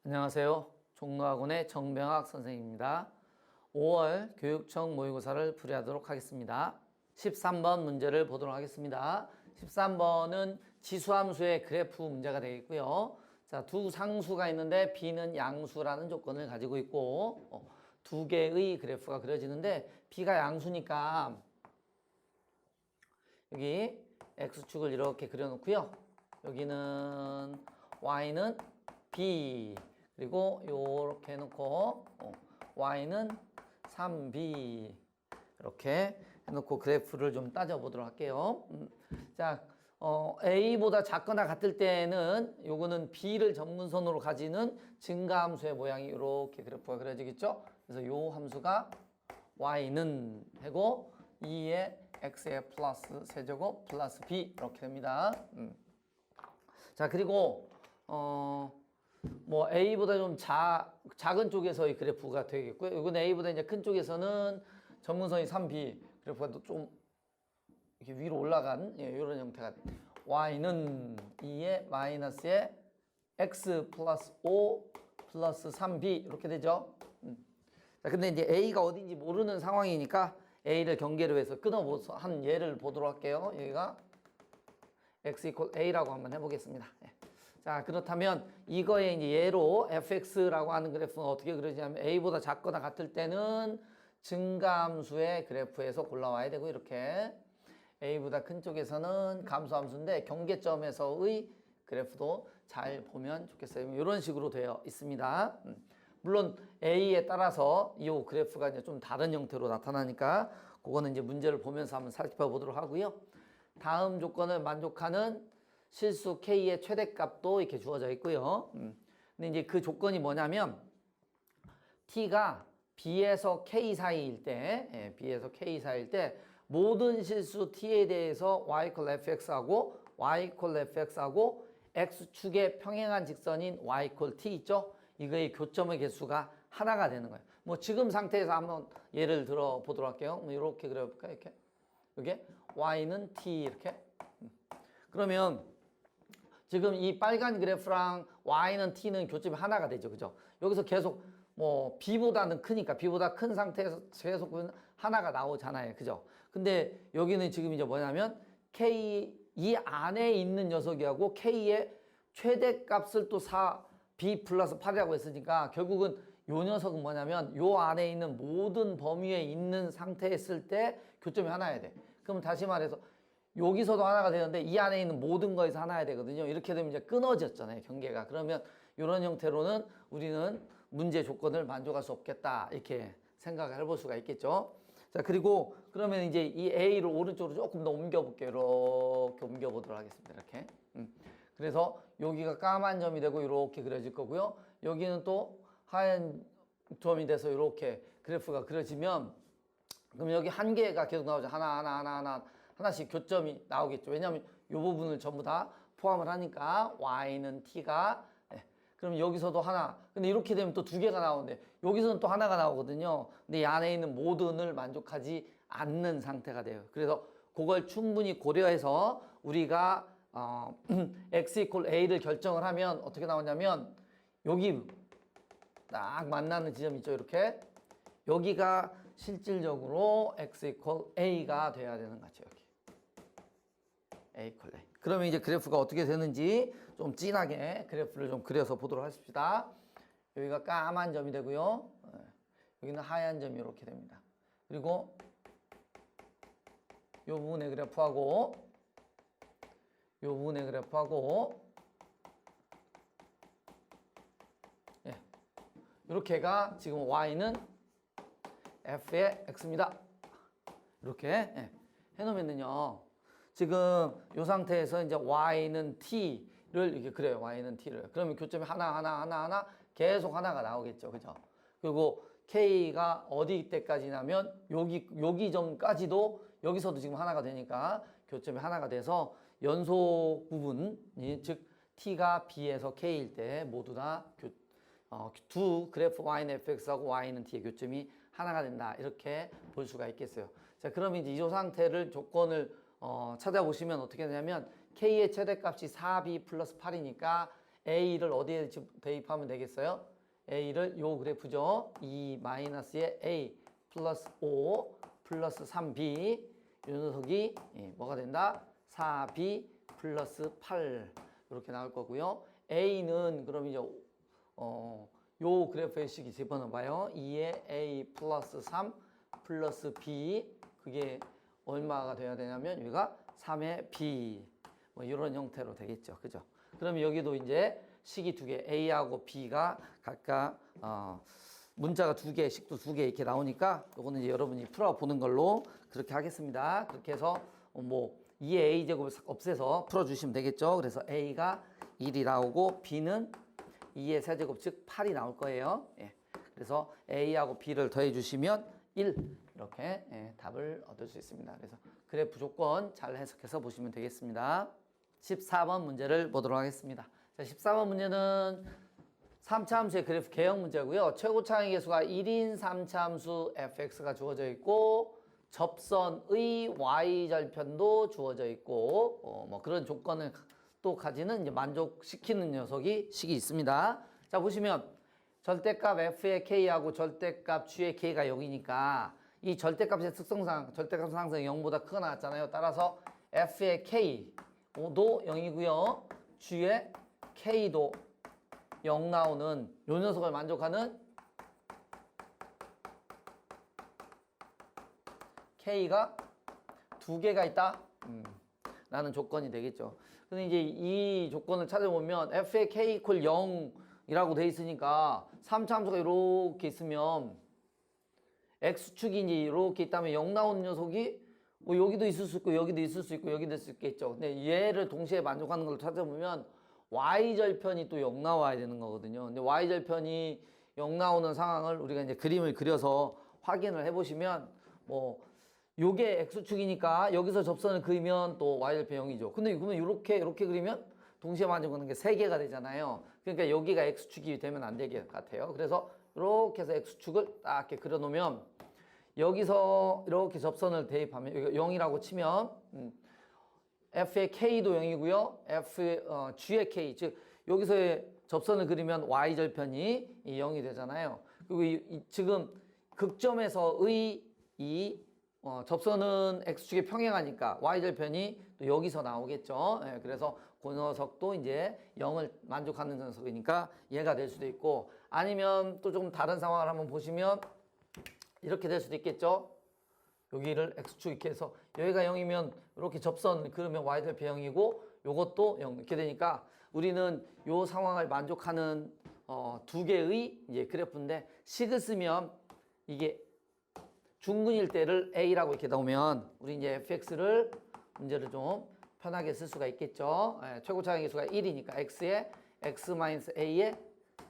안녕하세요. 종로학원의 정병학 선생님입니다. 5월 교육청 모의고사를 풀이하도록 하겠습니다. 13번 문제를 보도록 하겠습니다. 13번은 지수함수의 그래프 문제가 되겠고요. 자, 두 상수가 있는데 b는 양수라는 조건을 가지고 있고 두 개의 그래프가 그려지는데 b가 양수니까 여기 x축을 이렇게 그려놓고요. 여기는 y는 b 그리고 요렇게 해놓고 y는 3b 이렇게 해놓고 그래프를 좀 따져보도록 할게요. 자, a보다 작거나 같을 때는 요거는 b를 점근선으로 가지는 증가함수의 모양이 이렇게 그래프가 그려지겠죠. 그래서 요 함수가 y는 하고 2의 x의 플러스 세제곱 플러스 b 이렇게 됩니다. 자, 그리고 뭐 a보다 좀 작은 쪽에서의 그래프가 되겠고요. 이건 a보다 이제 큰 쪽에서는 점근선이 3b 그래프가 좀 이렇게 위로 올라간 이런 형태가 y는 2의 마이너스의 x 플러스 5 플러스 3b 이렇게 되죠. 자, 근데 이제 a가 어딘지 모르는 상황이니까 a를 경계로 해서 끊어보서 한 예를 보도록 할게요. 여기가 x equal a라고 한번 해보겠습니다. 자, 그렇다면 이거에 이제 예로 fx라고 하는 그래프는 어떻게 그려지냐면 a보다 작거나 같을 때는 증가함수의 그래프에서 골라와야 되고 이렇게 a보다 큰 쪽에서는 감소함수인데 경계점에서의 그래프도 잘 보면 좋겠어요. 이런 식으로 되어 있습니다. 물론 a에 따라서 이 그래프가 이제 좀 다른 형태로 나타나니까 그거는 이제 문제를 보면서 한번 살펴보도록 하고요. 다음 조건을 만족하는 실수 k의 최대값도 이렇게 주어져 있고요. 근데 이제 그 조건이 뭐냐면 t가 b에서 k 사이일 때, b에서 k 사이일 때 모든 실수 t에 대해서 y equal fx하고 y equal fx하고 x축의 평행한 직선인 y equal t 있죠? 이거의 교점의 개수가 하나가 되는 거예요. 뭐 지금 상태에서 한번 예를 들어 보도록 할게요. 뭐 이렇게 그려볼까요? 이렇게. 이게 y는 t 이렇게. 그러면 지금 이 빨간 그래프랑 y는 t는 교점이 하나가 되죠. 그죠? 여기서 계속 뭐 b보다는 크니까 b보다 큰 상태에서 계속 하나가 나오잖아요. 그죠? 근데 여기는 지금 이제 뭐냐면 k 이 안에 있는 녀석이하고 k의 최대값을 또 b 플러스 8이라고 했으니까 결국은 요 녀석은 뭐냐면 요 안에 있는 모든 범위에 있는 상태에 있을 때 교점이 하나야 돼. 그럼 다시 말해서 여기서도 하나가 되는데 이 안에 있는 모든 거에서 하나야 되거든요. 이렇게 되면 이제 끊어졌잖아요, 경계가. 그러면 이런 형태로는 우리는 문제 조건을 만족할 수 없겠다. 이렇게 생각을 해볼 수가 있겠죠. 자, 그리고 그러면 이제 이 A를 오른쪽으로 조금 더 옮겨볼게요. 이렇게 옮겨보도록 하겠습니다. 이렇게. 그래서 여기가 까만 점이 되고 이렇게 그려질 거고요. 여기는 또 하얀 점이 돼서 이렇게 그래프가 그려지면 그럼 여기 한 개가 계속 나오죠. 하나씩 교점이 나오겠죠. 왜냐하면 이 부분을 전부 다 포함을 하니까 y는 t가 그럼 여기서도 하나. 근데 이렇게 되면 또 두 개가 나오는데 여기서는 또 하나가 나오거든요. 근데 이 안에 있는 모든을 만족하지 않는 상태가 돼요. 그래서 그걸 충분히 고려해서 우리가 x equal a를 결정을 하면 어떻게 나오냐면 여기 딱 만나는 지점 있죠. 이렇게 여기가 실질적으로 x equal a가 돼야 되는 거죠. 여기 a equal a. 그러면 이제 그래프가 어떻게 되는지 좀 진하게 그래프를 좀 그려서 보도록 하십시다. 여기가 까만 점이 되고요. 여기는 하얀 점이 이렇게 됩니다. 그리고 이 부분의 그래프하고 이 부분의 그래프하고 이렇게가 지금 y는 f의 x입니다. 이렇게 해놓으면요. 지금 이 상태에서 이제 y는 t를 이렇게 그려요. y는 t를. 그러면 교점이 하나 계속 하나가 나오겠죠. 그죠? 그리고 k가 어디 때까지냐면 여기 점까지도 여기서도 지금 하나가 되니까 교점이 하나가 돼서 연속 부분이 즉 t가 b에서 k일 때 모두 다 두 그래프 y는 fx하고 y는 t의 교점이 하나가 된다. 이렇게 볼 수가 있겠어요. 자, 그러면 이제 이 상태를 조건을 찾아보시면 어떻게 되냐면 K의 최대값이 4B 플러스 8이니까 A를 어디에 대입하면 되겠어요? A를 요 그래프죠. 2 마이너스의 A 플러스 5 플러스 3B 이 녀석이 뭐가 된다? 4B 플러스 8 이렇게 나올 거고요. A는 그럼 이제 요 그래프의 식이 집어넣어 봐요. 2의 A 플러스 3 플러스 B 그게 얼마가 돼야 되냐면 여기가 3의 B 뭐 이런 형태로 되겠죠. 그죠? 그럼 여기도 이제 식이 두 개 A하고 B가 각각 문자가 두 개, 식도 두 개 이렇게 나오니까 요거는 이제 여러분이 풀어보는 걸로 그렇게 하겠습니다. 그렇게 해서 뭐 2의 A제곱을 없애서 풀어주시면 되겠죠. 그래서 A가 1이 나오고 B는 2의 세제곱 즉 8이 나올 거예요. 예. 그래서 A하고 B를 더해 주시면 1 이렇게 답을 얻을 수 있습니다. 그래서 그래프 조건 잘 해석해서 보시면 되겠습니다. 14번 문제를 보도록 하겠습니다. 자, 14번 문제는 3차 함수의 그래프 개형 문제고요. 최고 차항의 계수가 1인 3차 함수 fx가 주어져 있고 접선의 y절편도 주어져 있고 뭐 그런 조건을 또 가지는 이제 만족시키는 식이 있습니다. 자, 보시면 절대값 f의 k하고 절대값 g의 k가 0이니까 이 절대값의 특성상 절대값 항상 0보다 크게 나왔잖아요. 따라서 f의 k도 0이고요. g의 k도 0 나오는 요 녀석을 만족하는 k가 두 개가 있다 라는 조건이 되겠죠. 근데 이제 이 조건을 찾아보면 f의 k 이퀄 0이라고 돼 있으니까 3차 함수가 이렇게 있으면 x축이 이제 이렇게 있다면 0 나오는 녀석이 뭐 여기도 있을 수 있고 여기도 있을 수 있고 여기도 있을 수 있겠죠. 근데 얘를 동시에 만족하는 걸 찾아보면 y절편이 또 0 나와야 되는 거거든요. 근데 y절편이 0 나오는 상황을 우리가 이제 그림을 그려서 확인을 해보시면 뭐 요게 x축이니까 여기서 접선을 그리면 또 y절편 0이죠. 근데 그러면 이렇게 그리면 동시에 만족하는 게 3개가 되잖아요. 그러니까 여기가 x축이 되면 안 될 것 같아요. 그래서 이렇게 해서 x축을 딱 이렇게 그려 놓으면 여기서 이렇게 접선을 대입하면 여기가 0이라고 치면 f의 k도 0이고요. g의 k 즉 여기서의 접선을 그리면 y절편이 0이 되잖아요. 그리고 지금 극점에서의 이 접선은 x축에 평행하니까 y절편이 또 여기서 나오겠죠. 예, 그래서 그 녀석도 이제 0을 만족하는 녀석이니까 얘가 될 수도 있고 아니면 또 조금 다른 상황을 한번 보시면 이렇게 될 수도 있겠죠. 여기를 x축 이렇게 해서 여기가 0이면 이렇게 접선 그러면 y절편 0이고 요것도 0 이렇게 되니까 우리는 요 상황을 만족하는 두 개의 이제 그래프인데 식을 쓰면 이게 중근일 때를 a라고 이렇게 나오면 우리 이제 fx를 문제를 좀 편하게 쓸 수가 있겠죠. 최고 차항의 계수가 1이니까 x의 x-a의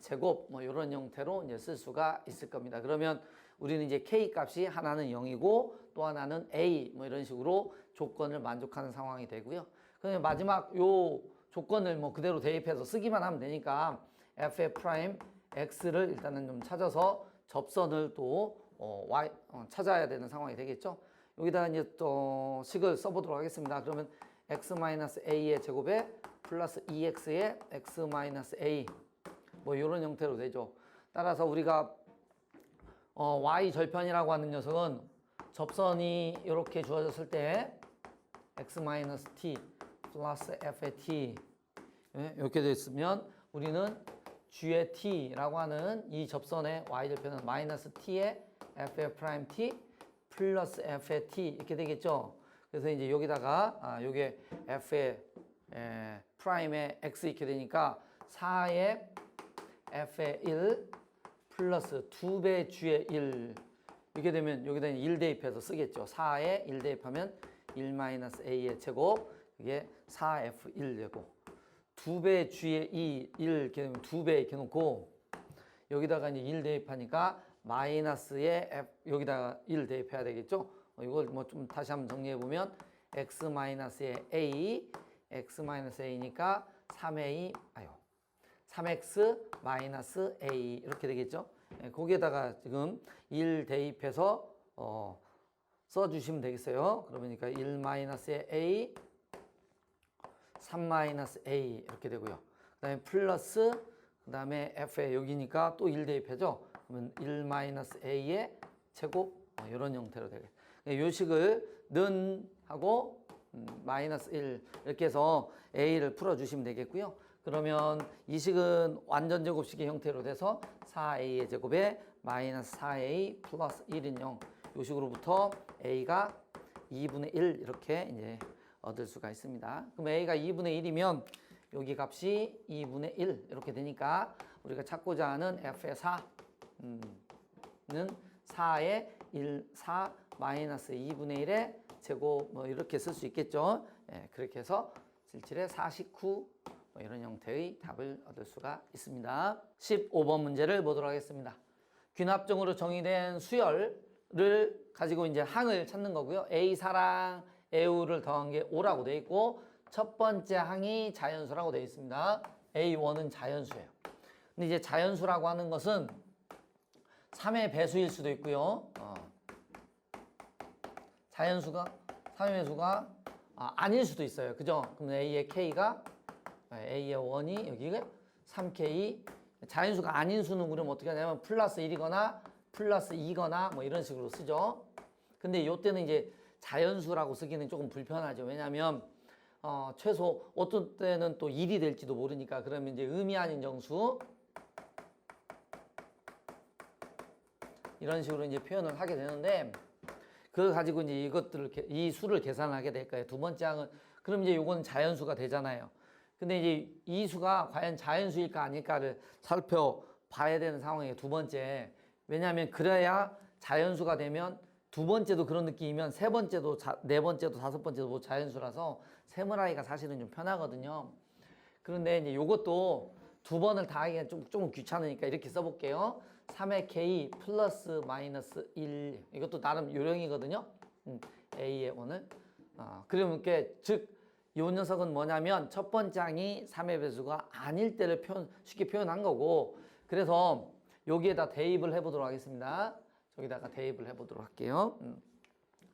제곱 뭐 이런 형태로 이제 쓸 수가 있을 겁니다. 그러면 우리는 이제 k 값이 하나는 0이고 또 하나는 a 뭐 이런 식으로 조건을 만족하는 상황이 되고요. 그러면 마지막 요 조건을 뭐 그대로 대입해서 쓰기만 하면 되니까 f의 프라임 x를 일단은 좀 찾아서 접선을 또 찾아야 되는 상황이 되겠죠. 여기다가 이제 또 식을 써보도록 하겠습니다. 그러면 x-a의 제곱에 플러스 2x의 x-a 뭐 이런 형태로 되죠. 따라서 우리가 y절편이라고 하는 녀석은 접선이 이렇게 주어졌을 때 x-t 플러스 f의 t 이렇게 됐으면 우리는 g의 t라고 하는 이 접선의 y절편은 마이너스 t의 f의 프라임 t 플러스 f의 t 이렇게 되겠죠. 그래서 이제 여기다가 요게 f의 프라임의 x 이렇게 되니까 4의 f의 1 플러스 2배 g의 1 이렇게 되면 여기다 1 대입해서 쓰겠죠. 4에 1 대입하면 1-a의 제곱 이게 4f1 되고 2배 g의 2 1 이렇게 되면 2배 이렇게 놓고 여기다가 이제 1 대입하니까 마이너스의 f 여기다가 1 대입해야 되겠죠. 이걸 뭐 좀 다시 한번 정리해 보면 x-의 a x-a니까 3x-a 이렇게 되겠죠. 거기에다가 지금 1 대입해서 써주시면 되겠어요. 그러니까 1-의 a 3-a 이렇게 되고요. 그 그다음에 플러스 그다음에 f에 여기니까 또 1 대입해죠. 그러면 1 마이너스 a의 제곱 이런 형태로 되겠죠. 이 식을 는 하고 마이너스 1 이렇게 해서 a를 풀어주시면 되겠고요. 그러면 이 식은 완전 제곱식의 형태로 돼서 4a의 제곱에 마이너스 4a 플러스 1인 0. 이 식으로부터 a가 2분의 1 이렇게 이제 얻을 수가 있습니다. 그럼 a가 2분의 1이면 여기 값이 2분의 1 이렇게 되니까 우리가 찾고자 하는 f의 4는 4의 1, 4 마이너스 2분의 1의 제곱 뭐 이렇게 쓸 수 있겠죠. 예, 그렇게 해서 77의 49 뭐 이런 형태의 답을 얻을 수가 있습니다. 15번 문제를 보도록 하겠습니다. 귀납적으로 정의된 수열을 가지고 이제 항을 찾는 거고요. A4랑 AU를 더한 게 5라고 되어 있고 첫 번째 항이 자연수라고 되어 있습니다. A1은 자연수예요. 근데 이제 자연수라고 하는 것은 3의 배수일 수도 있고요. 자연수가 3의 배수가 아닐 수도 있어요. 그죠? 그럼 A의 K가 A의 1이 여기가 3K 자연수가 아닌 수는 그럼 어떻게 하냐면 플러스 1이거나 플러스 2거나 뭐 이런 식으로 쓰죠. 근데 이때는 이제 자연수라고 쓰기는 조금 불편하죠. 왜냐하면 최소 어떤 때는 또 1이 될지도 모르니까 그러면 이제 의미 아닌 정수 이런 식으로 이제 표현을 하게 되는데 그걸 가지고 이제 이것들을 이 수를 계산하게 될 거예요. 두 번째 항은 그럼 이제 요건 자연수가 되잖아요. 근데 이제 이 수가 과연 자연수일까 아닐까를 살펴봐야 되는 상황이에요. 두 번째. 왜냐하면 그래야 자연수가 되면 두 번째도 그런 느낌이면 세 번째도 네 번째도 다섯 번째도 뭐 자연수라서 세문하기가 사실은 좀 편하거든요. 그런데 이제 요것도 두 번을 다 하기가 조금 귀찮으니까 이렇게 써볼게요. 3의 k 플러스 마이너스 1 이것도 나름 요령이거든요. a의 1을 그러면 즉 이 녀석은 뭐냐면 첫 번째 항이 3의 배수가 아닐 때를 쉽게 표현한 거고 그래서 여기에다 대입을 해보도록 하겠습니다. 저기다가 대입을 해보도록 할게요.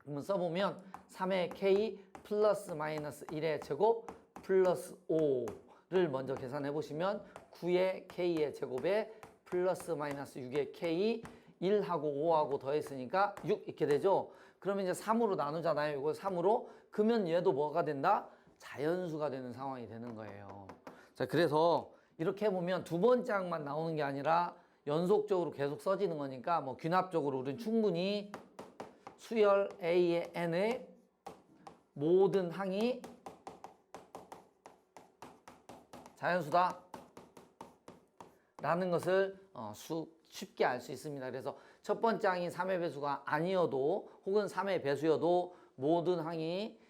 한번 써보면 3의 k 플러스 마이너스 1의 제곱 플러스 5를 먼저 계산해 보시면 9의 k의 제곱에 플러스 마이너스 6의 k 1하고 5하고 더했으니까 6 이렇게 되죠. 그러면 이제 3으로 나누잖아요. 이걸 3으로 그러면 얘도 뭐가 된다? 자연수가 되는 상황이 되는 거예요. 자, 그래서 이렇게 해보면 두 번째 항만 나오는 게 아니라 연속적으로 계속 써지는 거니까 뭐 귀납적으로 우리는 충분히 수열 A의 N의 모든 항이 자연수다 라는 것을 쉽게 알 수 있습니다. 그래서 첫 번째 항이 3의 배수가 아니어도 혹은 3의 배수여도 모든 항이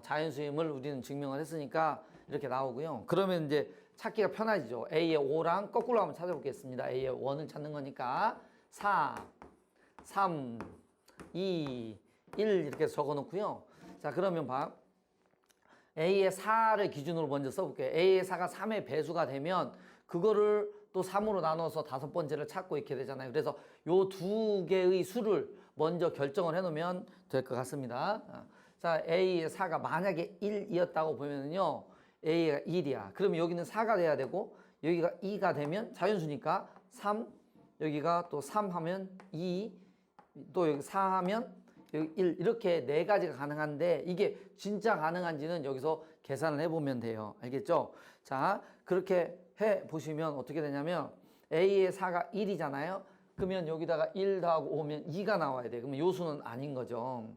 자연수임을 우리는 증명을 했으니까 이렇게 나오고요. 그러면 이제 찾기가 편해지죠. A의 5랑 거꾸로 한번 찾아보겠습니다. A의 1을 찾는 거니까 4, 3, 2, 1 이렇게 적어 놓고요. 자, 그러면 봐. A의 4를 기준으로 먼저 써볼게요. A의 4가 3의 배수가 되면 그거를 또 3으로 나눠서 다섯 번째를 찾고 이렇게 되잖아요. 그래서 요 두 개의 수를 먼저 결정을 해 놓으면 될 것 같습니다. 자, A의 4가 만약에 1이었다고 보면은요. A가 1이야. 그러면 여기는 4가 돼야 되고 여기가 2가 되면 자연수니까 3, 여기가 또 3 하면 2, 또 여기 4 하면 여기 1 이렇게 네 가지가 가능한데 이게 진짜 가능한지는 여기서 계산을 해보면 돼요. 알겠죠? 자, 그렇게 해보시면 어떻게 되냐면 A의 4가 1이잖아요. 그러면 여기다가 1 더하고 5면 2가 나와야 돼. 그러면 요 수는 아닌 거죠.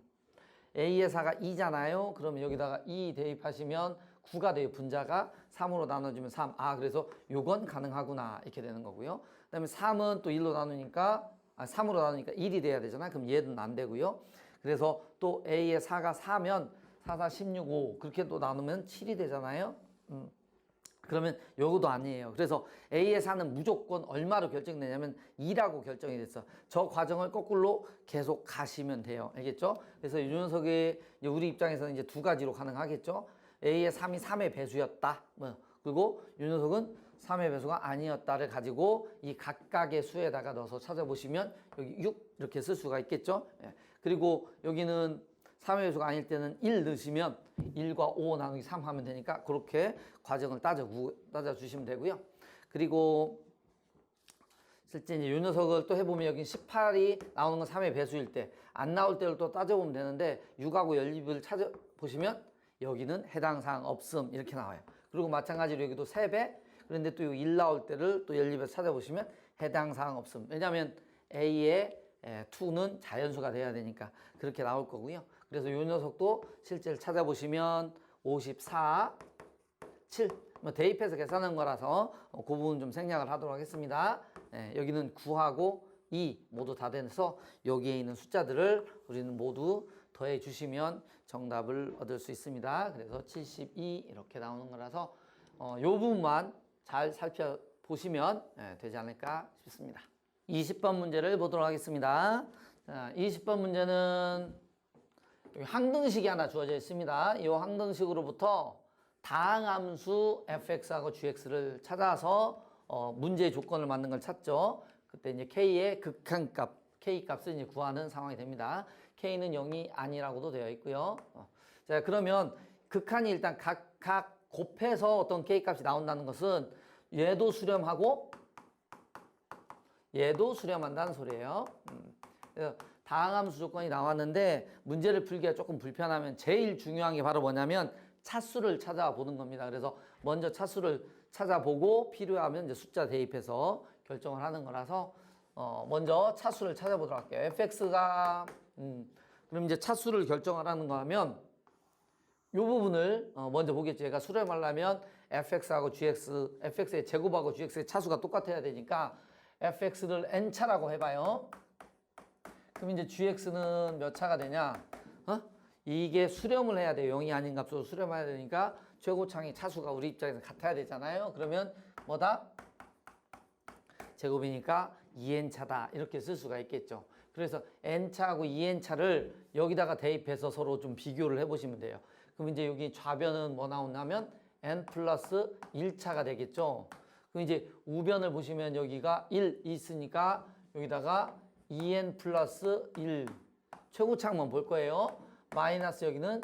A의 4가 2잖아요. 그러면 여기다가 2 대입하시면 9가 돼요. 분자가 3으로 나눠주면 3. 그래서 요건 가능하구나. 이렇게 되는 거고요. 그 다음에 3은 또 1로 나누니까 3으로 나누니까 1이 돼야 되잖아요. 그럼 얘는 안 되고요. 그래서 또 A의 4가 4면 4, 4, 16, 5 그렇게 또 나누면 7이 되잖아요. 그러면 요거도 아니에요. 그래서 A의 4는 무조건 얼마로 결정되냐면 2라고 결정이 됐어. 저 과정을 거꾸로 계속 가시면 돼요. 알겠죠? 그래서 이 녀석이 우리 입장에서는 이제 두 가지로 가능하겠죠. A의 3이 3의 배수였다. 그리고 이 녀석은 3의 배수가 아니었다를 가지고 이 각각의 수에다가 넣어서 찾아보시면 여기 6 이렇게 쓸 수가 있겠죠. 그리고 여기는 3의 배수가 아닐 때는 1 넣으시면 1과 5 나누기 3 하면 되니까 그렇게 과정을 따져주시면 되고요. 그리고 실제 이제 이 녀석을 또 해보면 여기 18이 나오는 건 3의 배수일 때, 안 나올 때를 또 따져보면 되는데 6하고 연립을 찾아보시면 여기는 해당 사항 없음 이렇게 나와요. 그리고 마찬가지로 여기도 3배, 그런데 또 1 나올 때를 또 연립해서 찾아보시면 해당 사항 없음. 왜냐하면 A의 2는 자연수가 돼야 되니까 그렇게 나올 거고요. 그래서 이 녀석도 실제를 찾아보시면 54, 7 대입해서 계산한 거라서 그 부분 좀 생략을 하도록 하겠습니다. 여기는 9하고 2 모두 다 돼서 여기에 있는 숫자들을 우리는 모두 더해 주시면 정답을 얻을 수 있습니다. 그래서 72 이렇게 나오는 거라서 이 부분만 잘 살펴보시면 되지 않을까 싶습니다. 20번 문제를 보도록 하겠습니다. 자, 20번 문제는 항등식이 하나 주어져 있습니다. 이 항등식으로부터 다항함수 fx하고 gx를 찾아서 문제의 조건을 맞는 걸 찾죠. 그때 이제 k의 극한값, k 값을 이제 구하는 상황이 됩니다. k는 0이 아니라고도 되어 있고요. 자, 그러면 극한이 일단 각각 곱해서 어떤 k 값이 나온다는 것은 얘도 수렴하고 얘도 수렴한다는 소리예요. 그래서 다항함수 조건이 나왔는데 문제를 풀기가 조금 불편하면 제일 중요한 게 바로 뭐냐면 차수를 찾아보는 겁니다. 그래서 먼저 차수를 찾아보고 필요하면 이제 숫자 대입해서 결정을 하는 거라서 먼저 차수를 찾아보도록 할게요. fx가 그럼 이제 차수를 결정하라는 거 하면 이 부분을 먼저 보겠죠. 얘가 수렴하려면 fx하고 gx, fx의 제곱하고 gx의 차수가 똑같아야 되니까 fx를 n차라고 해봐요. 그럼 이제 gx는 몇 차가 되냐? 이게 수렴을 해야 돼요. 0이 아닌 값으로 수렴해야 되니까 최고창의 차수가 우리 입장에서 같아야 되잖아요. 그러면 뭐다? 제곱이니까 2n차다 이렇게 쓸 수가 있겠죠. 그래서 n차하고 2n차를 여기다가 대입해서 서로 좀 비교를 해보시면 돼요. 그럼 이제 여기 좌변은 뭐 나오냐면 n 플러스 1차가 되겠죠. 그럼 이제 우변을 보시면 여기가 1 있으니까 여기다가 2n 플러스 1 최고창만 볼 거예요. 마이너스 여기는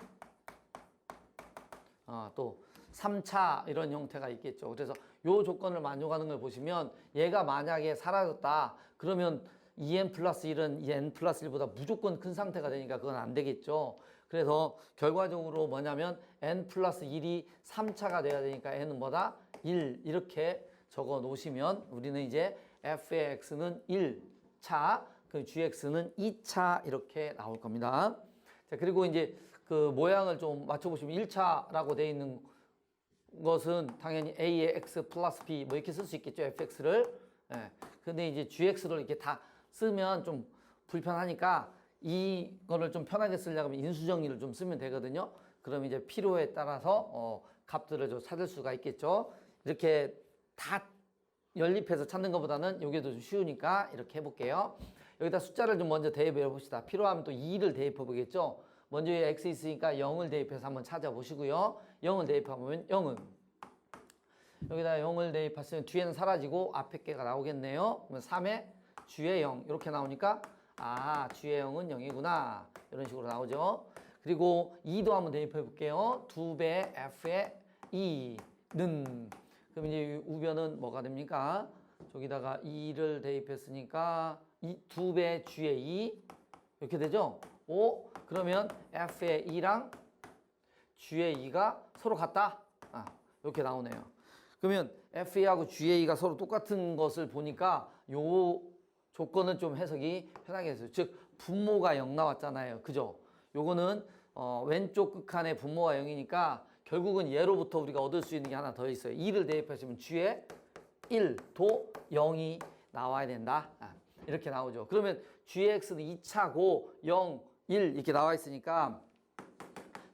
또 3차 이런 형태가 있겠죠. 그래서 이 조건을 만족하는 걸 보시면 얘가 만약에 사라졌다 그러면 2n 플러스 1은 2n 플러스 1보다 무조건 큰 상태가 되니까 그건 안 되겠죠. 그래서 결과적으로 뭐냐면 n 플러스 1이 3차가 돼야 되니까 n은 뭐다? 1 이렇게 적어 놓으시면 우리는 이제 f의 x는 1차, 그 gx는 2차 이렇게 나올 겁니다. 자, 그리고 이제 그 모양을 좀 맞춰보시면 1차라고 되어 있는 것은 당연히 a의 x 플러스 b 뭐 이렇게 쓸 수 있겠죠. fx를. 근데 이제 gx를 이렇게 다 쓰면 좀 불편하니까 이거를 좀 편하게 쓰려고 하면 인수정리를 좀 쓰면 되거든요. 그럼 이제 필요에 따라서 값들을 좀 찾을 수가 있겠죠. 이렇게 다 연립해서 찾는 것보다는 이게 더 쉬우니까 이렇게 해볼게요. 여기다 숫자를 좀 먼저 대입해 봅시다. 필요하면 또 2를 대입해 보겠죠. 먼저 여기 x 있으니까 0을 대입해서 한번 찾아보시고요. 0을 대입하면 0은 여기다 0을 대입하시면 뒤에는 사라지고 앞에 개가 나오겠네요. 그러면 3에 g의 0 이렇게 나오니까 g의 0은 0이구나 이런 식으로 나오죠. 그리고 2도 한번 대입해 볼게요. 2배 f의 2는 그럼 이제 우변은 뭐가 됩니까? 저기다가 2를 대입했으니까 2배 g의 2 이렇게 되죠? 5 그러면 f의 2랑 g의 2가 서로 같다? 이렇게 나오네요. 그러면 f하고 g의 2가 서로 똑같은 것을 보니까 요 조건은 좀 해석이 편하게 했어요. 즉 분모가 0 나왔잖아요. 그죠? 요거는 왼쪽 극한의 분모가 0이니까 결국은 얘로부터 우리가 얻을 수 있는 게 하나 더 있어요. 2를 대입하시면 g의 1도 0이 나와야 된다. 이렇게 나오죠. 그러면 gx는 2차고 0, 1 이렇게 나와 있으니까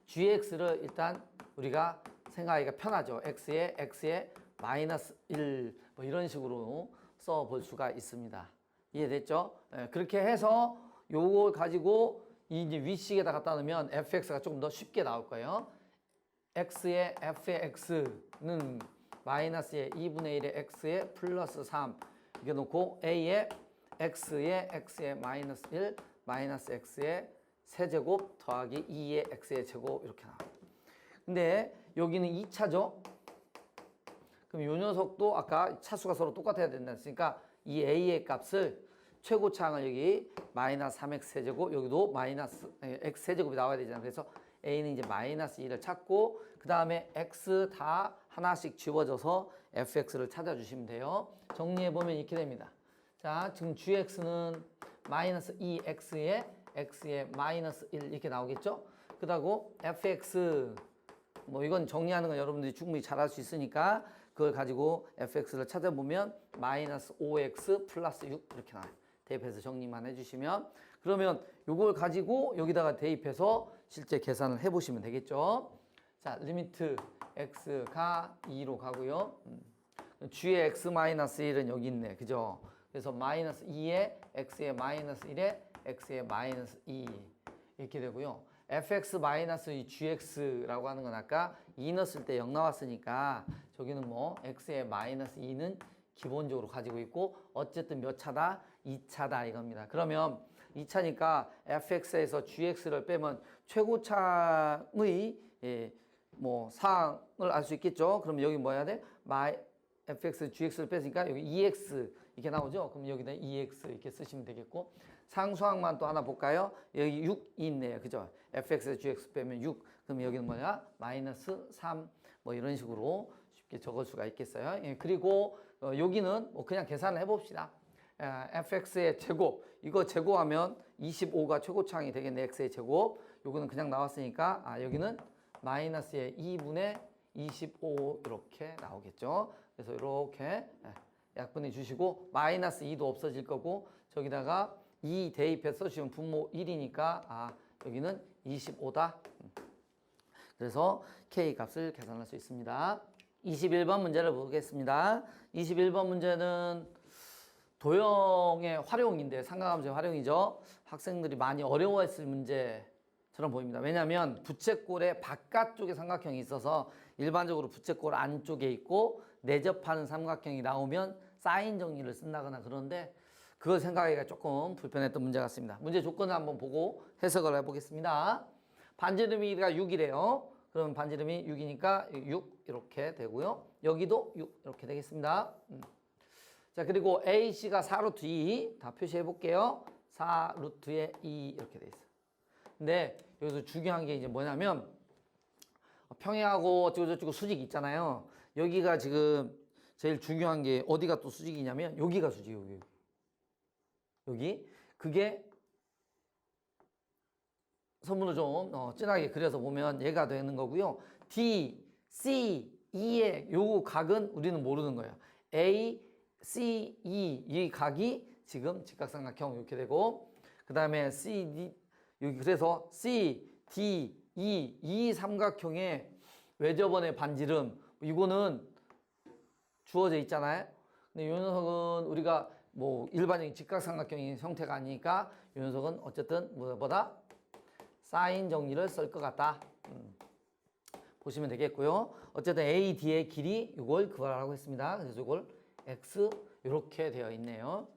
gx를 일단 우리가 생각하기가 편하죠. x에 마이너스 1 뭐 이런 식으로 써볼 수가 있습니다. 이해됐죠? 그렇게 해서 요걸 가지고 이제 위식에다 갖다 넣으면 fx가 조금 더 쉽게 나올 거예요. x의 f의 x는 마이너스의 2분의 1의 x의 플러스 3 이렇게 놓고 a의 x의 마이너스 1 마이너스 x의 세제곱 더하기 2의 x의 제곱 이렇게 나와요. 근데 여기는 2차죠. 그럼 이 녀석도 아까 차수가 서로 똑같아야 된다 했으니까 이 a의 값을 최고차항을 여기 마이너스 3x 세제곱 여기도 마이너스 x 세제곱이 나와야 되잖아요. 그래서 a는 이제 마이너스 2를 찾고 그 다음에 x 다 하나씩 지워져서 fx를 찾아주시면 돼요. 정리해보면 이렇게 됩니다. 자, 지금 gx는 마이너스 2x에 x에 마이너스 1 이렇게 나오겠죠? 그다고 fx 뭐 이건 정리하는 건 여러분들이 충분히 잘할 수 있으니까 그걸 가지고 fx를 찾아보면 마이너스 5x 플러스 6 이렇게 나와요. 대입해서 정리만 해주시면 그러면 이걸 가지고 여기다가 대입해서 실제 계산을 해보시면 되겠죠. 자, 리미트 x가 2로 가고요. g의 x 마이너스 1은 여기 있네. 그죠? 그래서 마이너스 2에 x에 마이너스 1에 x에 마이너스 2 이렇게 되고요. fx 마이너스 이 gx라고 하는 건 아까 2 넣었을 때 0 나왔으니까 저기는 뭐 x에 마이너스 2는 기본적으로 가지고 있고 어쨌든 몇 차다? 2차다 이겁니다. 그러면 2차니까 fx에서 gx를 빼면 최고차의 뭐 사항을 알 수 있겠죠. 그럼 여기 뭐 해야 돼? fx, gx를 뺐으니까 여기 2x 이렇게 나오죠. 그럼 여기다 2x 이렇게 쓰시면 되겠고 상수항만 또 하나 볼까요? 여기 6이 있네요. 그죠? fx에서 gx 빼면 6. 그럼 여기는 뭐냐? 마이너스 3 뭐 이런 식으로 쉽게 적을 수가 있겠어요. 예, 그리고 여기는 뭐 그냥 계산을 해봅시다. fx의 제곱 이거 제곱하면 25가 최고차항이 되겠네. x의 제곱 요거는 그냥 나왔으니까 여기는 마이너스의 2분의 25 이렇게 나오겠죠. 그래서 이렇게 약분해 주시고 마이너스 2도 없어질 거고 저기다가 2 대입해서 써주시면 분모 1이니까 여기는 25다. 그래서 K 값을 계산할 수 있습니다. 21번 문제를 보겠습니다. 21번 문제는 도형의 활용인데 삼각함수의 활용이죠. 학생들이 많이 어려워했을 문제처럼 보입니다. 왜냐하면 부채꼴의 바깥쪽에 삼각형이 있어서 일반적으로 부채꼴 안쪽에 있고 내접하는 삼각형이 나오면 사인 정리를 쓴다거나 그런데 그걸 생각하기가 조금 불편했던 문제 같습니다. 문제 조건을 한번 보고 해석을 해보겠습니다. 반지름이가 6이래요. 그러면 반지름이 6이니까 6 이렇게 되고요. 여기도 6 이렇게 되겠습니다. 자, 그리고 AC가 4루트 2 다 표시해 볼게요. 4루트에 2 이렇게 돼 있어요. 근데 여기서 중요한 게 이제 뭐냐면 평행하고 어쩌고저쩌고 수직이 있잖아요. 여기가 지금 제일 중요한 게 어디가 또 수직이냐면 여기가 수직이에요. 여기 그게 선문을 좀 진하게 그려서 보면 얘가 되는 거고요. D, C, E의 요 각은 우리는 모르는 거예요. A, C, E 이 각이 지금 직각삼각형 이렇게 되고 그 다음에 C, D 여기 그래서 C, D, E 이 삼각형의 외접원의 반지름 이거는 주어져 있잖아요. 근데 이 녀석은 우리가 뭐 일반적인 직각삼각형의 형태가 아니니까 이 녀석은 어쨌든 뭐보다 사인 정리를 쓸 것 같다. 보시면 되겠고요. 어쨌든 AD의 길이 이걸 구하라고 했습니다. 그래서 이걸 X 이렇게 되어 있네요.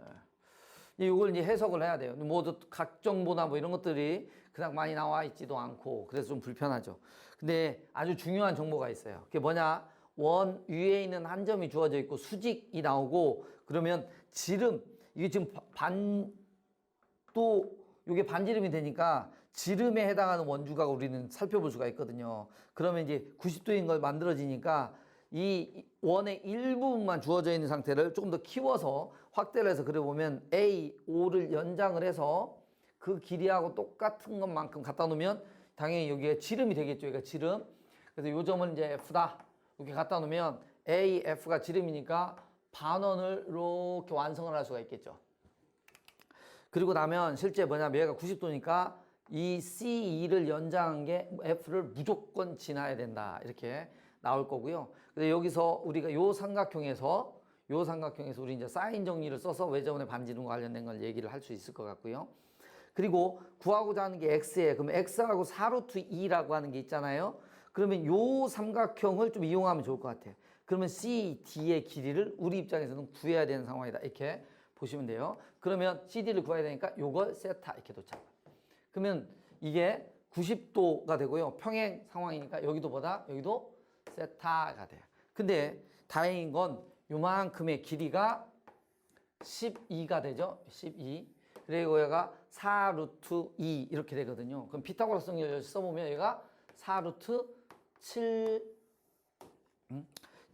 이걸 이제 해석을 해야 돼요. 모두 각 정보나 뭐 이런 것들이 그냥 많이 나와 있지도 않고 그래서 좀 불편하죠. 근데 아주 중요한 정보가 있어요. 그게 뭐냐? 원 위에 있는 한 점이 주어져 있고 수직이 나오고 그러면 지름 이게 지금 또 이게 반지름이 되니까 지름에 해당하는 원주각을 우리는 살펴볼 수가 있거든요. 그러면 이제 90도인 걸 만들어지니까 이 원의 일부분만 주어져 있는 상태를 조금 더 키워서 확대를 해서 그려보면 A, O를 연장을 해서 그 길이하고 똑같은 것만큼 갖다 놓으면 당연히 여기에 지름이 되겠죠. 여기가 지름. 그래서 요 점은 이제 F다. 이렇게 갖다 놓으면 A, F가 지름이니까 반원을 이렇게 완성을 할 수가 있겠죠. 그리고 나면 실제 뭐냐면 얘가 90도니까 이 C2를 연장한 게 F를 무조건 지나야 된다. 이렇게 나올 거고요. 근데 여기서 우리가 요 삼각형에서 우리 이제 사인 정리를 써서 외접원의 반지름과 관련된 걸 얘기를 할 수 있을 것 같고요. 그리고 구하고자 하는 게 X예요. 그러면 X하고 4루트 2라고 하는 게 있잖아요. 그러면 요 삼각형을 좀 이용하면 좋을 것 같아요. 그러면 CD의 길이를 우리 입장에서는 구해야 되는 상황이다. 이렇게 보시면 돼요. 그러면 CD를 구해야 되니까 요걸 세타 이렇게 놓자. 그러면 이게 90도가 되고요. 평행 상황이니까 여기도 세타가 돼요. 근데 다행인 건 요만큼의 길이가 12가 되죠. 12. 그리고 얘가 4 루트 2 이렇게 되거든요. 그럼 피타고라스 정리를 써보면 얘가 4 루트 7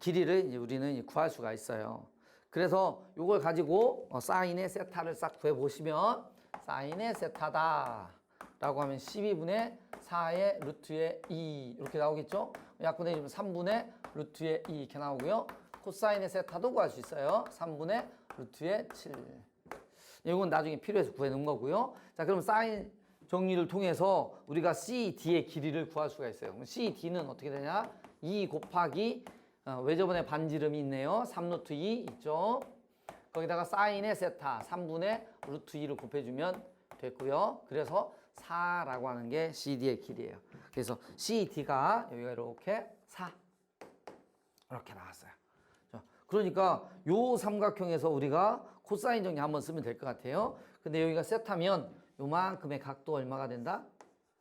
길이를 이제 우리는 구할 수가 있어요. 그래서 이걸 가지고 사인의 세타를 싹 구해보시면 사인의 세타다 라고 하면 12분의 4의 루트의 2 이렇게 나오겠죠. 약분해주면 3분의 루트의 2 이렇게 나오고요. 코사인의 세타도 구할 수 있어요. 3분의 루트의 7. 이건 나중에 필요해서 구해놓은 거고요. 자, 그럼 사인 정리를 통해서 우리가 CD의 길이를 구할 수가 있어요. 그럼 CD는 어떻게 되냐? 2 곱하기 외접원의 반지름이 있네요. 3루트 2 있죠. 거기다가 사인의 세타 3분의 루트 2를 곱해주면 됐고요. 그래서 4라고 하는 게 CD의 길이에요. 그래서 CD가 여기가 이렇게 4 이렇게 나왔어요. 그러니까 요 삼각형에서 우리가 코사인 정리 한번 쓰면 될 것 같아요. 근데 여기가 세타면 요만큼의 각도 얼마가 된다?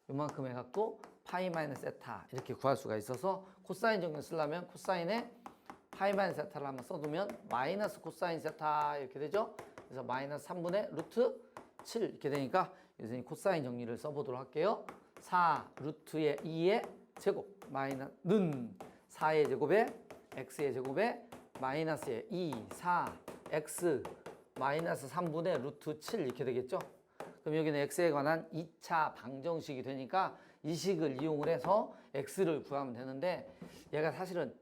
요만큼의 각도 파이 마이너스 세타 이렇게 구할 수가 있어서 코사인 정리 쓰려면 코사인에 파이 마이너스 세타를 한번 써두면 마이너스 코사인 세타 이렇게 되죠. 그래서 마이너스 3분의 루트 7 이렇게 되니까 선생님 코사인 정리를 써보도록 할게요. 4 루트의 2의 제곱 마이너스는 4의 제곱에 x의 제곱에 마이너스의 2, 4, x 마이너스 3분의 루트 7 이렇게 되겠죠. 그럼 여기는 x에 관한 2차 방정식이 되니까 이 식을 이용을 해서 x를 구하면 되는데 얘가 사실은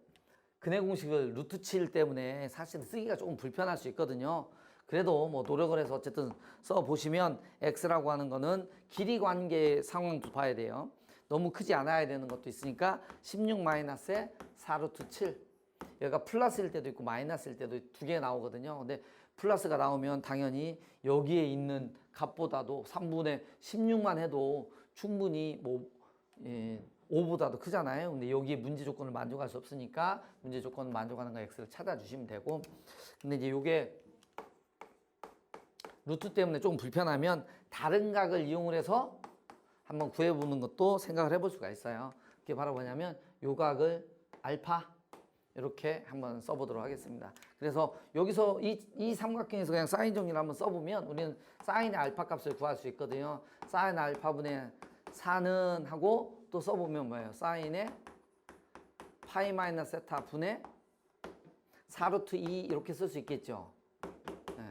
근해 공식을 루트 7 때문에 사실은 쓰기가 조금 불편할 수 있거든요. 그래도 뭐 노력을 해서 어쨌든 써보시면 x라고 하는 거는 길이 관계 상황도 봐야 돼요. 너무 크지 않아야 되는 것도 있으니까 16 마이너스에 4 루트 7 얘가 플러스일 때도 있고 마이너스일 때도 두 개 나오거든요. 근데 플러스가 나오면 당연히 여기에 있는 값보다도 3분의 16만 해도 충분히 뭐 5보다도 크잖아요. 근데 여기에 문제 조건을 만족할 수 없으니까 문제 조건을 만족하는 거 x를 찾아주시면 되고 근데 이제 요게 루트 때문에 조금 불편하면 다른 각을 이용을 해서 한번 구해보는 것도 생각을 해볼 수가 있어요. 그게 바로 뭐냐면 요 각을 알파 이렇게 한번 써보도록 하겠습니다. 그래서 여기서 이 삼각형에서 그냥 사인 정리를 한번 써보면 우리는 사인의 알파 값을 구할 수 있거든요. 사인 알파분의 4는 하고 또 써보면 뭐예요? 사인의 파이 마이너스 세타 분의 4루트 2 이렇게 쓸 수 있겠죠. 네.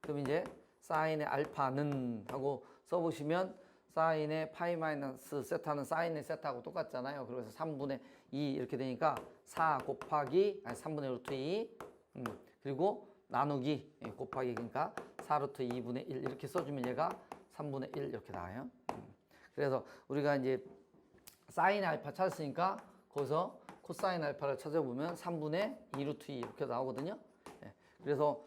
그럼 이제 사인의 알파는 하고 써보시면 사인의 파이 마이너스 세타는 사인의 세타하고 똑같잖아요. 그래서 3분의 2 이렇게 되니까 4 곱하기 3분의 루트 2 그리고 나누기 곱하기 그러니까 4 루트 2분의 1 이렇게 써주면 얘가 3분의 1 이렇게 나와요. 그래서 우리가 이제 사인 알파 찾았으니까 거기서 코사인 알파를 찾아보면 3분의 2 루트 2 이렇게 나오거든요. 그래서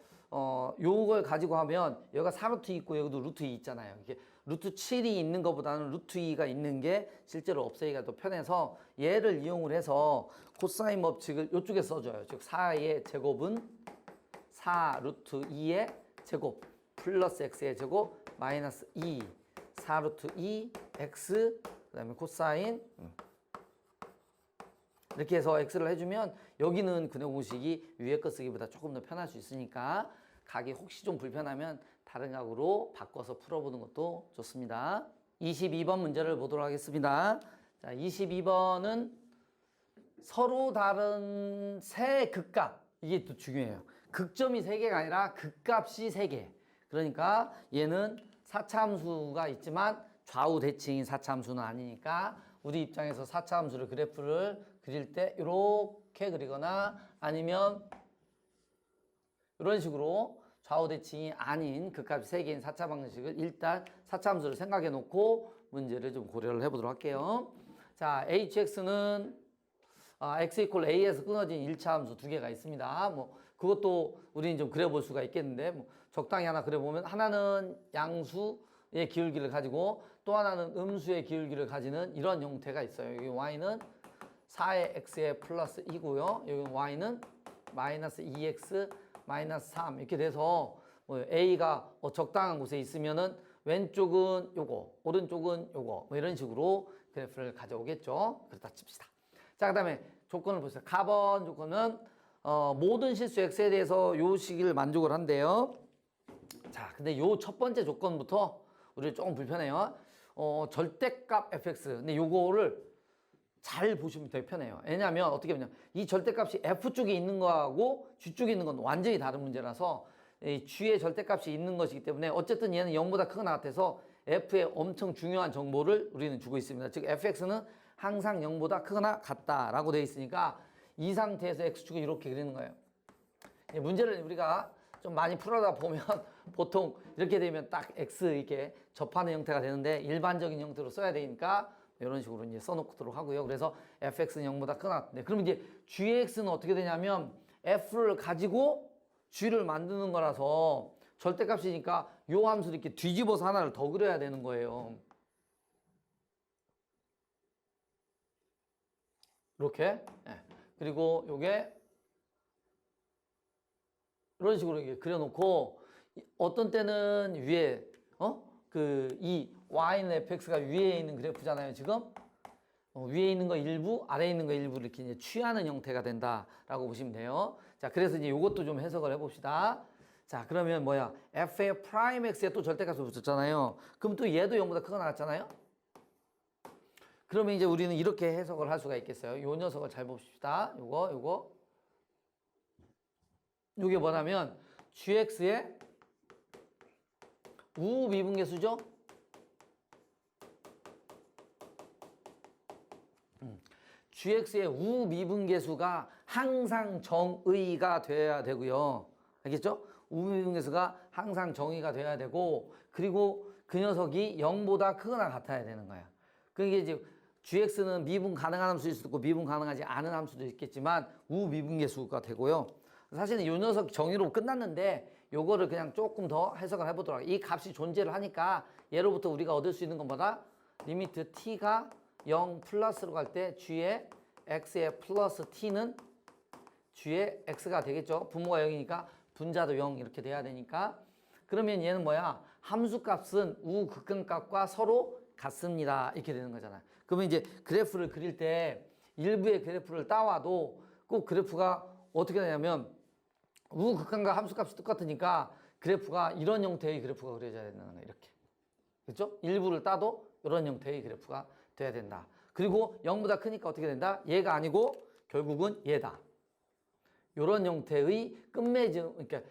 요걸 가지고 하면 여기가 4 루트 2 있고 여기도 루트 2 있잖아요. 이게 루트 7이 있는 것보다는 루트 2가 있는 게 실제로 없애기가 더 편해서 얘를 이용을 해서 코사인 법칙을 이쪽에 써줘요. 즉 4의 제곱은 4 루트 2의 제곱 플러스 x의 제곱 마이너스 2 4 루트 2 x 그 다음에 코사인 이렇게 해서 x를 해주면 여기는 근해 공식이 위에 거 쓰기보다 조금 더 편할 수 있으니까 각이 혹시 좀 불편하면 다른 각으로 바꿔서 풀어보는 것도 좋습니다. 22번 문제를 보도록 하겠습니다. 자, 22번은 서로 다른 세 극값 이게 또 중요해요. 극점이 3개가 아니라 극값이 3개. 그러니까 얘는 4차함수가 있지만 좌우 대칭인 4차함수는 아니니까 우리 입장에서 4차함수를 그래프를 그릴 때 이렇게 그리거나 아니면 이런 식으로 좌우 대칭이 아닌 극값이 3개인 4차 방식을 일단 4차 함수를 생각해 놓고 문제를 좀 고려를 해 보도록 할게요. 자, hx는 x 이퀄 a에서 끊어진 1차 함수 2개가 있습니다. 뭐 그것도 우리는 좀 그려볼 수가 있겠는데 뭐 적당히 하나 그려보면 하나는 양수의 기울기를 가지고 또 하나는 음수의 기울기를 가지는 이런 형태가 있어요. 여기 y는 4의 x의 플러스 2고요. 여기 y는 마이너스 2x 마이너스 3 이렇게 돼서 뭐 a가 적당한 곳에 있으면은 왼쪽은 요거, 오른쪽은 요거, 뭐 이런 식으로 그래프를 가져오겠죠. 그렇다 칩시다. 자, 그 다음에 조건을 보세요. 가번 조건은 모든 실수 x에 대해서 요 식을 만족을 한대요. 자, 근데 요 첫 번째 조건부터 우리 조금 불편해요. 절대값 fx. 근데 요거를 잘 보시면 되게 편해요. 왜냐하면 어떻게 보면 이 절대값이 f 쪽에 있는 거하고 g 쪽에 있는 건 완전히 다른 문제라서 이 g의 절대값이 있는 것이기 때문에 어쨌든 얘는 0보다 크거나 같아서 f의 엄청 중요한 정보를 우리는 주고 있습니다. 즉 fx는 항상 0보다 크거나 같다라고 되어 있으니까 이 상태에서 x축을 이렇게 그리는 거예요. 문제를 우리가 좀 많이 풀어다 보면 보통 이렇게 되면 딱 x 이렇게 접하는 형태가 되는데 일반적인 형태로 써야 되니까 이런 식으로 이제 써놓도록 하고요. 그래서 fx는 0보다 크거나. 네, 그럼 이제 gx는 어떻게 되냐면 f를 가지고 g를 만드는 거라서 절대값이니까 요 함수를 이렇게 뒤집어서 하나를 더 그려야 되는 거예요. 이렇게. 네. 그리고 요게 이런 식으로 이렇게 그려놓고 어떤 때는 위에 이 y는 fx가 위에 있는 그래프잖아요. 지금 위에 있는 거 일부, 아래에 있는 거 일부를 이렇게 이제 취하는 형태가 된다라고 보시면 돼요. 자, 그래서 이제 요것도 좀 해석을 해봅시다. 자, 그러면 뭐야? f의 프라임 x에 또 절대값을 붙였잖아요. 그럼 또 얘도 0보다 크거나 같잖아요. 그러면 이제 우리는 이렇게 해석을 할 수가 있겠어요. 요 녀석을 잘 봅시다. 요게 뭐냐면 gx의 우미분계수죠. gx의 우미분계수가 항상 정의가 돼야 되고요. 알겠죠? 우미분계수가 항상 정의가 돼야 되고, 그리고 그 녀석이 0보다 크거나 같아야 되는 거야. 그게 이제 gx는 미분 가능한 함수일 수도 있고 미분 가능하지 않은 함수도 있겠지만 우미분계수가 되고요. 사실은 이 녀석 정의로 끝났는데 요거를 그냥 조금 더 해석을 해보도록 할게요. 이 값이 존재를 하니까 예로부터 우리가 얻을 수 있는 것보다 리미트 t가 0 플러스로 갈 때 g의 x의 플러스 t는 g의 x가 되겠죠. 분모가 0이니까 분자도 0 이렇게 돼야 되니까. 그러면 얘는 뭐야? 함수값은 우극근값과 서로 같습니다. 이렇게 되는 거잖아요. 그러면 이제 그래프를 그릴 때 일부의 그래프를 따와도 꼭 그래프가 어떻게 되냐면 우극한과 함수값이 똑같으니까 그래프가 이런 형태의 그래프가 그려져야 된다는 거예요. 이렇게. 그렇죠? 일부를 따도 이런 형태의 그래프가 돼야 된다. 그리고 0보다 크니까 어떻게 된다? 얘가 아니고 결국은 얘다. 이런 형태의 끝맺음, 그러니까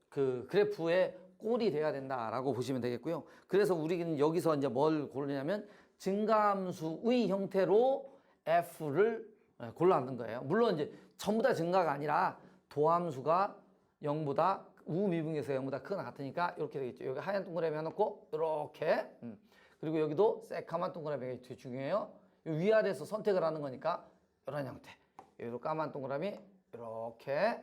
그 그래프의 꼴이 돼야 된다라고 보시면 되겠고요. 그래서 우리는 여기서 이제 뭘 고르냐면 증가함수의 형태로 f를 골라놓는 거예요. 물론 이제 전부 다 증가가 아니라 도함수가 0보다 우미분계수가 0보다 크거나 같으니까 이렇게 되겠죠. 여기 하얀 동그라미 해놓고 이렇게 그리고 여기도 새까만 동그라미가 되게 중요해요. 위아래에서 선택을 하는 거니까 이런 형태. 여기도 까만 동그라미 이렇게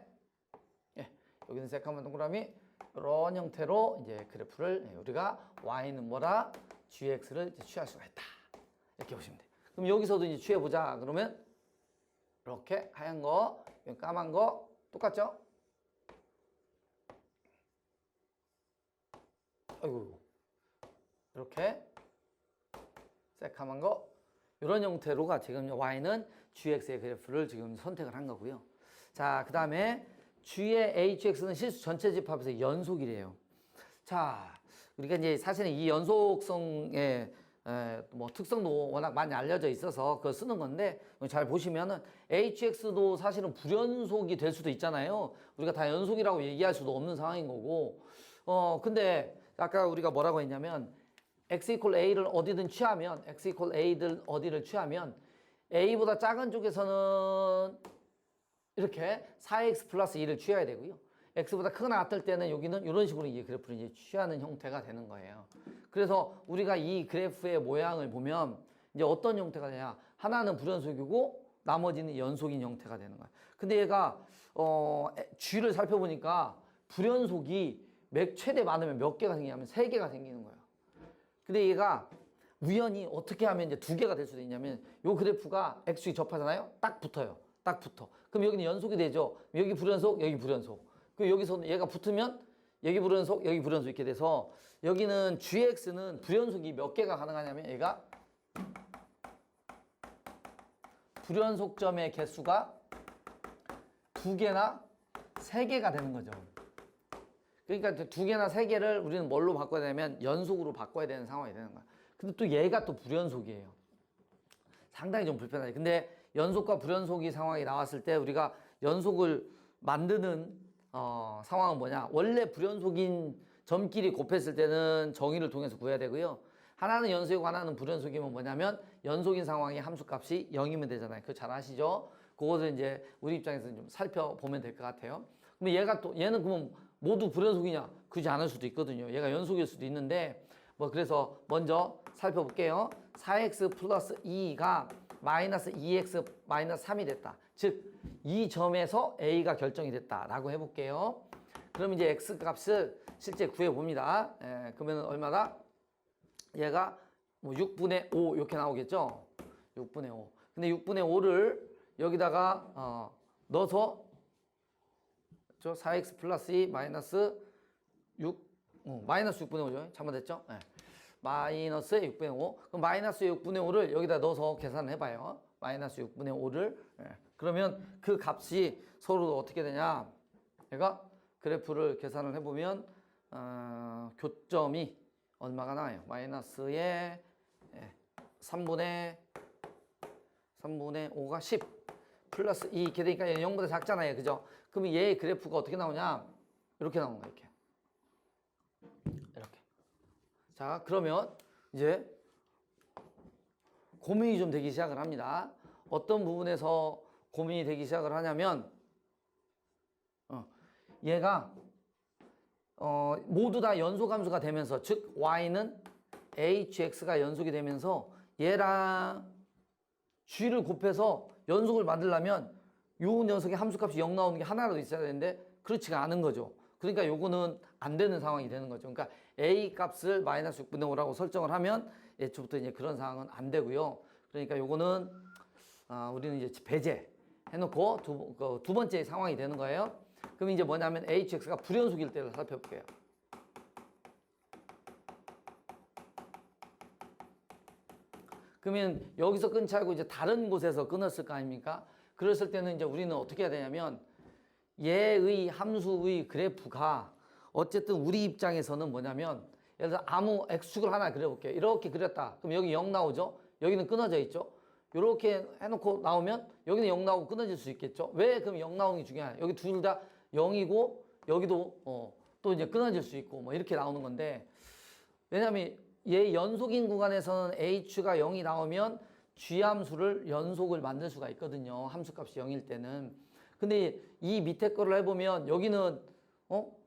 여기는 새까만 동그라미 이런 형태로 이제 그래프를 우리가 y는 뭐라 gx를 이제 취할 수가 있다. 이렇게 보시면 돼요. 그럼 여기서도 이제 취해보자. 그러면 이렇게 하얀 거, 까만 거 똑같죠? 아이고, 이렇게 새까만 거 이런 형태로가 지금 y는 gx의 그래프를 지금 선택을 한 거고요. 자, 그 다음에 g의 hx는 실수 전체 집합에서 연속이래요. 자, 우리가 이제 사실은 이 연속성의 뭐 특성도 워낙 많이 알려져 있어서 그걸 쓰는 건데 잘 보시면은 hx도 사실은 불연속이 될 수도 있잖아요. 우리가 다 연속이라고 얘기할 수도 없는 상황인 거고. 근데 아까 우리가 뭐라고 했냐면 x equal a를 어디든 취하면 x equal a를 어디를 취하면 a보다 작은 쪽에서는 이렇게 4x 플러스 2를 취해야 되고요. x보다 크거나 같을 때는 여기는 이런 식으로 이 그래프를 이제 취하는 형태가 되는 거예요. 그래서 우리가 이 그래프의 모양을 보면 이제 어떤 형태가 되냐? 하나는 불연속이고 나머지는 연속인 형태가 되는 거예요. 근데 얘가 g를 살펴보니까 불연속이 최대 많으면 몇 개가 생기냐면 3개가 생기는 거예요. 근데 얘가 우연히 어떻게 하면 이제 2개가 될 수도 있냐면 요 그래프가 x축이 접하잖아요. 딱 붙어요. 딱 붙어. 그럼 여기는 연속이 되죠. 여기 불연속, 여기 불연속. 그 여기서 얘가 붙으면 여기 불연속, 여기 불연속 이렇게 돼서 여기는 gx는 불연속이 몇 개가 가능하냐면 얘가 불연속점의 개수가 2개나 3개가 되는 거죠. 그러니까 2개나 3개를 우리는 뭘로 바꿔야 되냐면 연속으로 바꿔야 되는 상황이 되는 거야. 근데 또 얘가 또 불연속이에요. 상당히 좀 불편하지. 근데 연속과 불연속이 상황이 나왔을 때 우리가 연속을 만드는 상황은 뭐냐? 원래 불연속인 점끼리 곱했을 때는 정의를 통해서 구해야 되고요. 하나는 연속이고 하나는 불연속이면 뭐냐면 연속인 상황의 함수값이 0이면 되잖아요. 그거 잘 아시죠? 그것을 이제 우리 입장에서 좀 살펴보면 될 것 같아요. 그럼 얘가 또 얘는 그러면 모두 불연속이냐? 그렇지 않을 수도 있거든요. 얘가 연속일 수도 있는데 뭐 그래서 먼저 살펴볼게요. 4x 플러스 2가 마이너스 2x 마이너스 3이 됐다. 즉 이 점에서 a가 결정이 됐다라고 해볼게요. 그럼 이제 x 값을 실제 구해봅니다. 그러면 얼마다? 얘가 뭐 6분의 5 이렇게 나오겠죠? 6분의 5. 근데 6분의 5를 여기다가 넣어서 4x 플러스 2 마이너스 6 마이너스 6분의 5죠? 잘못했죠? 네. 마이너스 6분의 5. 그럼 마이너스 6분의 5를 여기다 넣어서 계산을 해봐요. 마이너스 6분의 5를. 네. 그러면 그 값이 서로 어떻게 되냐? 얘가 그래프를 계산을 해보면 교점이 얼마가 나와요? 마이너스의 3분의 5가 10 플러스 2 이렇게 되니까 0보다 작잖아요. 그죠? 그럼 얘의 그래프가 어떻게 나오냐? 이렇게 나오는 거예요. 이렇게. 자, 그러면 이제 고민이 좀 되기 시작을 합니다. 어떤 부분에서 고민이 되기 시작을 하냐면 얘가 모두 다 연속함수가 되면서 즉 y는 hx가 연속이 되면서 얘랑 g를 곱해서 연속을 만들려면 요 녀석의 함수값이 0 나오는 게 하나라도 있어야 되는데 그렇지가 않은 거죠. 그러니까 요거는 안 되는 상황이 되는 거죠. 그러니까 a 값을 마이너스 6분의 5라고 설정을 하면 애초부터 이제 그런 상황은 안 되고요. 그러니까 요거는 우리는 이제 배제 해놓고 두 번째 상황이 되는 거예요. 그럼 이제 뭐냐면 hx가 불연속일 때를 살펴볼게요. 그러면 여기서 끊지 말고 이제 다른 곳에서 끊었을 거 아닙니까? 그랬을 때는 이제 우리는 어떻게 해야 되냐면 얘의 함수의 그래프가 어쨌든 우리 입장에서는 뭐냐면 예를 들어서 아무 x축을 하나 그려볼게요. 이렇게 그렸다. 그럼 여기 0 나오죠? 여기는 끊어져 있죠? 이렇게 해놓고 나오면 여기는 0 나오고 끊어질 수 있겠죠? 왜 그럼 0 나오는 게 중요해요? 여기 둘 다 0이고 여기도 또 이제 끊어질 수 있고 뭐 이렇게 나오는 건데 왜냐하면 얘 연속인 구간에서는 h가 0이 나오면 g함수를 연속을 만들 수가 있거든요. 함수값이 0일 때는. 근데 이 밑에 거를 해보면 여기는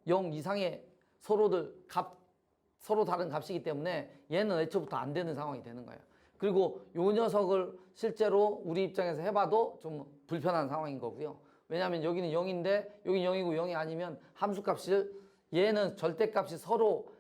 0 이상의 서로 다른 값이기 때문에 얘는 애초부터 안 되는 상황이 되는 거예요. 그리고 요 녀석을 실제로 우리 입장에서 해봐도 좀 불편한 상황인 거고요. 왜냐하면 여기는 0인데 여기는 0이고 0이 아니면 함수값을 얘는 절대값이 서로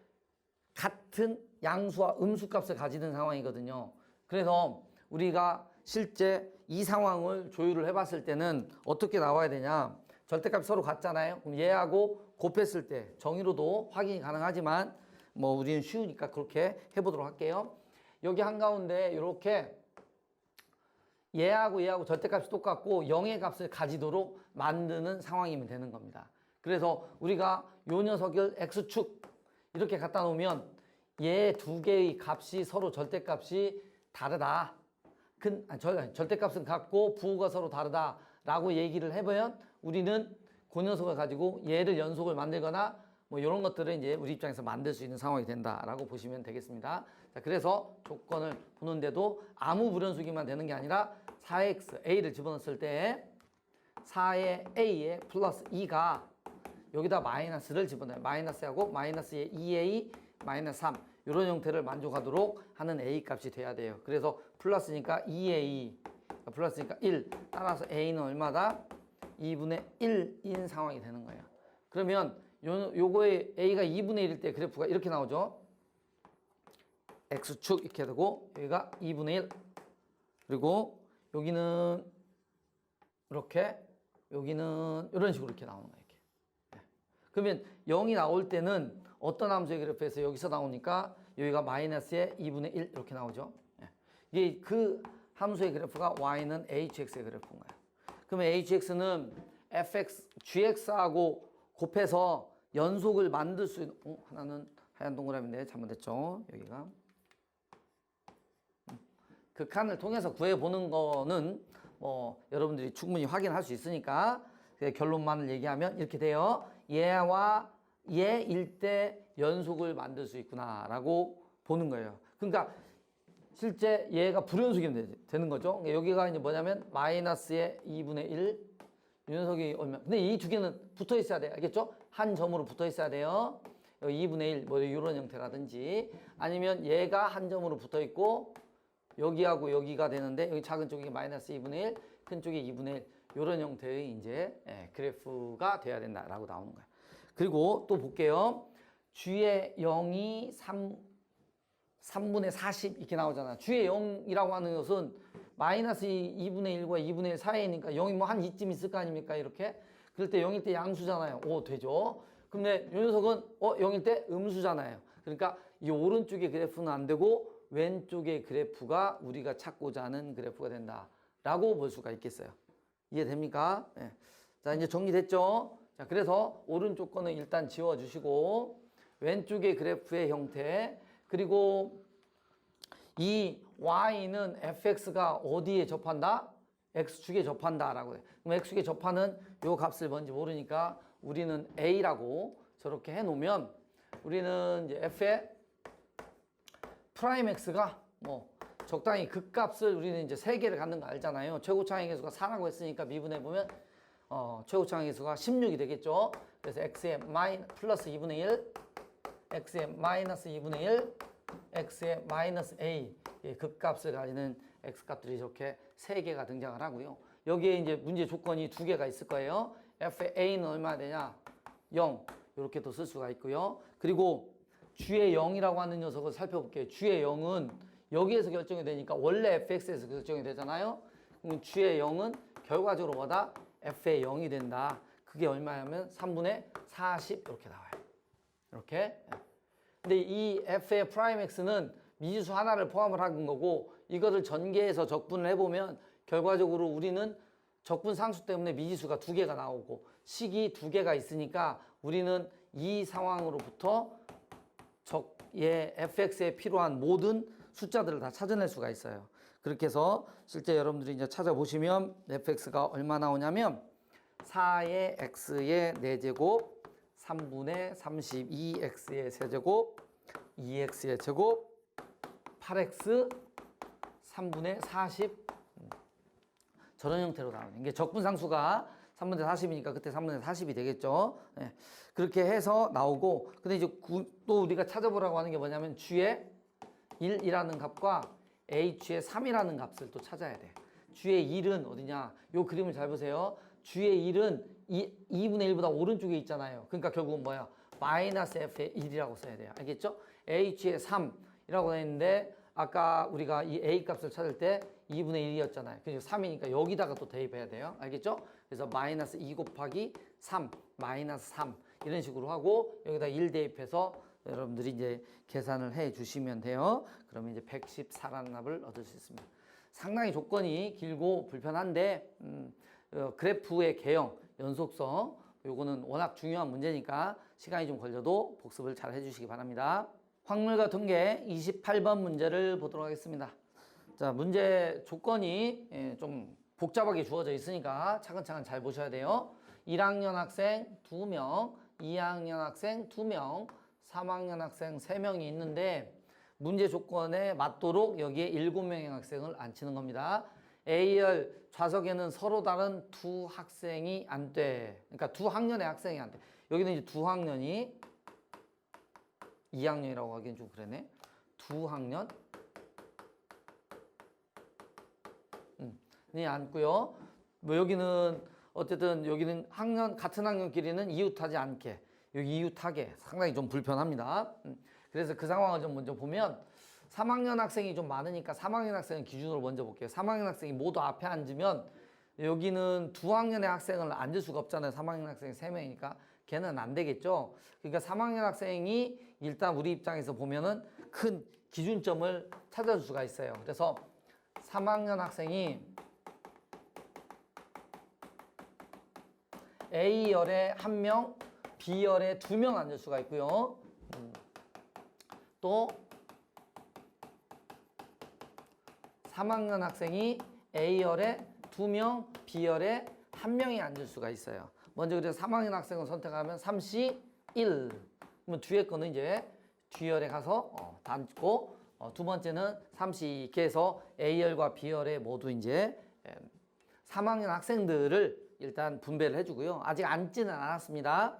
같은 양수와 음수값을 가지는 상황이거든요. 그래서 우리가 실제 이 상황을 조율을 해봤을 때는 어떻게 나와야 되냐? 절대값이 서로 같잖아요. 그럼 얘하고 곱했을 때 정의로도 확인이 가능하지만 뭐 우리는 쉬우니까 그렇게 해보도록 할게요. 여기 한가운데 이렇게 얘하고 절대값이 똑같고 0의 값을 가지도록 만드는 상황이면 되는 겁니다. 그래서 우리가 요 녀석을 x축 이렇게 갖다 놓으면 얘 두 개의 값이 서로 절대값이 다르다. 절대값은 같고 부호가 서로 다르다라고 얘기를 해보면 우리는 그 녀석을 가지고 얘를 연속을 만들거나 뭐 이런 것들을 이제 우리 입장에서 만들 수 있는 상황이 된다라고 보시면 되겠습니다. 자, 그래서 조건을 보는데도 아무 불연속이만 되는 게 아니라 4x, a를 집어넣었을 때 4의 a에 플러스 2가 여기다 마이너스를 집어넣어요. 마이너스하고 마이너스의 2a 마이너스 3 이런 형태를 만족하도록 하는 a 값이 돼야 돼요. 그래서 플러스니까 2a 플러스니까 1 따라서 a는 얼마다? 2분의 1인 상황이 되는 거예요. 그러면 요거의 a가 2분의 1일 때 그래프가 이렇게 나오죠. x축 이렇게 되고 여기가 2분의 1 그리고 여기는 이렇게 여기는 이런 식으로 이렇게 나오는 거예요. 이렇게. 그러면 0이 나올 때는 어떤 함수의 그래프에서 여기서 나오니까 여기가 마이너스의 2분의 1 이렇게 나오죠. 예. 이게 그 함수의 그래프가 y는 hx의 그래프인 거예요. 그러면 hx는 fx, gx하고 곱해서 연속을 만들 수 있는, 하나는 하얀 동그라미인데 잘못했죠. 여기가. 그 칸을 통해서 구해보는 거는 뭐 여러분들이 충분히 확인할 수 있으니까 결론만을 얘기하면 이렇게 돼요. 얘와 얘일 때 연속을 만들 수 있구나라고 보는 거예요. 그러니까 실제 얘가 불연속이면 되는 거죠. 여기가 이제 뭐냐면 마이너스의 2분의 1 연속이 얼마? 근데 이 두 개는 붙어 있어야 돼요. 알겠죠? 한 점으로 붙어 있어야 돼요. 2분의 1 뭐 이런 형태라든지 아니면 얘가 한 점으로 붙어 있고 여기하고 여기가 되는데 여기 작은 쪽이 마이너스 2분의 1, 큰 쪽이 2분의 1 이런 형태의 이제 그래프가 돼야 된다라고 나오는 거예요. 그리고 또 볼게요. G의 0이 3분의 40 이렇게 나오잖아. G의 0이라고 하는 것은 마이너스 2분의 1과 2분의 1 사이니까 0이 뭐 한 이쯤 있을 거 아닙니까? 이렇게. 그럴 때 0일 때 양수잖아요. 오, 되죠. 근데 요 녀석은 0일 때 음수잖아요. 그러니까 이 오른쪽의 그래프는 안 되고 왼쪽의 그래프가 우리가 찾고자 하는 그래프가 된다라고 볼 수가 있겠어요. 이해됩니까? 네. 자, 이제 정리됐죠? 자, 그래서 오른쪽 거는 일단 지워주시고 왼쪽의 그래프의 형태 그리고 이 y는 fx가 어디에 접한다? x축에 접한다라고 해요. 그럼 x축에 접하는 요 값을 뭔지 모르니까 우리는 a라고 저렇게 해놓으면 우리는 이제 f의 프라임 x가 뭐 적당히 극값을 우리는 이제 3개를 갖는 거 알잖아요. 최고차항의 계수가 4라고 했으니까 미분해 보면 최고차항의 계수가 16이 되겠죠. 그래서 x의 플러스 2분의 1, x의 마이너스 2분의 1, x의 마이너스 a 극값을 가지는 x값들이 이렇게 3개가 등장을 하고요. 여기에 이제 문제 조건이 2개가 있을 거예요. f의 a는 얼마나 되냐? 0 이렇게 또 쓸 수가 있고요. 그리고 G의 0이라고 하는 녀석을 살펴볼게요. G의 0은 여기에서 결정이 되니까 원래 fx에서 결정이 되잖아요. 그럼 G의 0은 결과적으로 뭐다? f의 0이 된다. 그게 얼마냐면 3분의 40 이렇게 나와요. 이렇게. 근데 이 f의 프라임 x는 미지수 하나를 포함을 한 거고 이거를 전개해서 적분을 해보면 결과적으로 우리는 적분 상수 때문에 미지수가 2개가 나오고 식이 2개가 있으니까 우리는 이 상황으로부터 fx에 필요한 모든 숫자들을 다 찾아낼 수가 있어요. 그렇게 해서 실제 여러분들이 이제 찾아보시면 fx가 얼마 나오냐면 4의 x의 4제곱 3분의 32x의 세제곱 2x의 제곱 8x 3분의 40 저런 형태로 나오는 게 적분상수가 3분의 40이니까 그때 3분의 40이 되겠죠. 네. 그렇게 해서 나오고 근데 이제 또 우리가 찾아보라고 하는 게 뭐냐면 G의 1이라는 값과 H의 3이라는 값을 또 찾아야 돼. G의 1은 어디냐? 요 그림을 잘 보세요. G의 1은 2분의 1보다 오른쪽에 있잖아요. 그러니까 결국은 뭐야? 마이너스 F의 1이라고 써야 돼요. 알겠죠? H의 3이라고 했는데 아까 우리가 이 A 값을 찾을 때 2분의 1이었잖아요. 그래서 3이니까 여기다가 또 대입해야 돼요. 알겠죠? 그래서 마이너스 2 곱하기 3, 마이너스 3 이런 식으로 하고 여기다 1 대입해서 여러분들이 이제 계산을 해 주시면 돼요. 그러면 이제 114라는 값을 얻을 수 있습니다. 상당히 조건이 길고 불편한데 그래프의 개형, 연속성 요거는 워낙 중요한 문제니까 시간이 좀 걸려도 복습을 잘 해주시기 바랍니다. 확률과 통계 28번 문제를 보도록 하겠습니다. 자, 문제 조건이 좀 복잡하게 주어져 있으니까 차근차근 잘 보셔야 돼요. 1학년 학생 2명, 2학년 학생 2명, 3학년 학생 3명이 있는데 문제 조건에 맞도록 여기에 7명의 학생을 앉히는 겁니다. A열 좌석에는 서로 다른 두 학생이 안 돼. 그러니까 두 학년의 학생이 안 돼. 여기는 이제 두 학년이 2학년이라고 하기엔 좀 그러네. 두 학년 이 앉고요. 뭐 여기는 어쨌든 여기는 같은 학년끼리는 이웃하지 않게 여기 이웃하게 상당히 좀 불편합니다. 그래서 그 상황을 좀 먼저 보면 3학년 학생이 좀 많으니까 3학년 학생을 기준으로 먼저 볼게요. 3학년 학생이 모두 앞에 앉으면 여기는 두 학년의 학생을 앉을 수가 없잖아요. 3학년 학생이 3명이니까 걔는 안 되겠죠. 그러니까 3학년 학생이 일단 우리 입장에서 보면은 큰 기준점을 찾아줄 수가 있어요. 그래서 3학년 학생이 A열에 1명, B열에 2명 앉을 수가 있고요. 또 3학년 학생이 A열에 2명, B열에 1명이 앉을 수가 있어요. 먼저 그래서 3학년 학생을 선택하면 3C 1. 그러면 뒤에 거는 이제 D열에 가서 앉고 두 번째는 3C 이렇게 해서 A열과 B열에 모두 이제 3학년 학생들을 일단 분배를 해주고요. 아직 앉지는 않았습니다.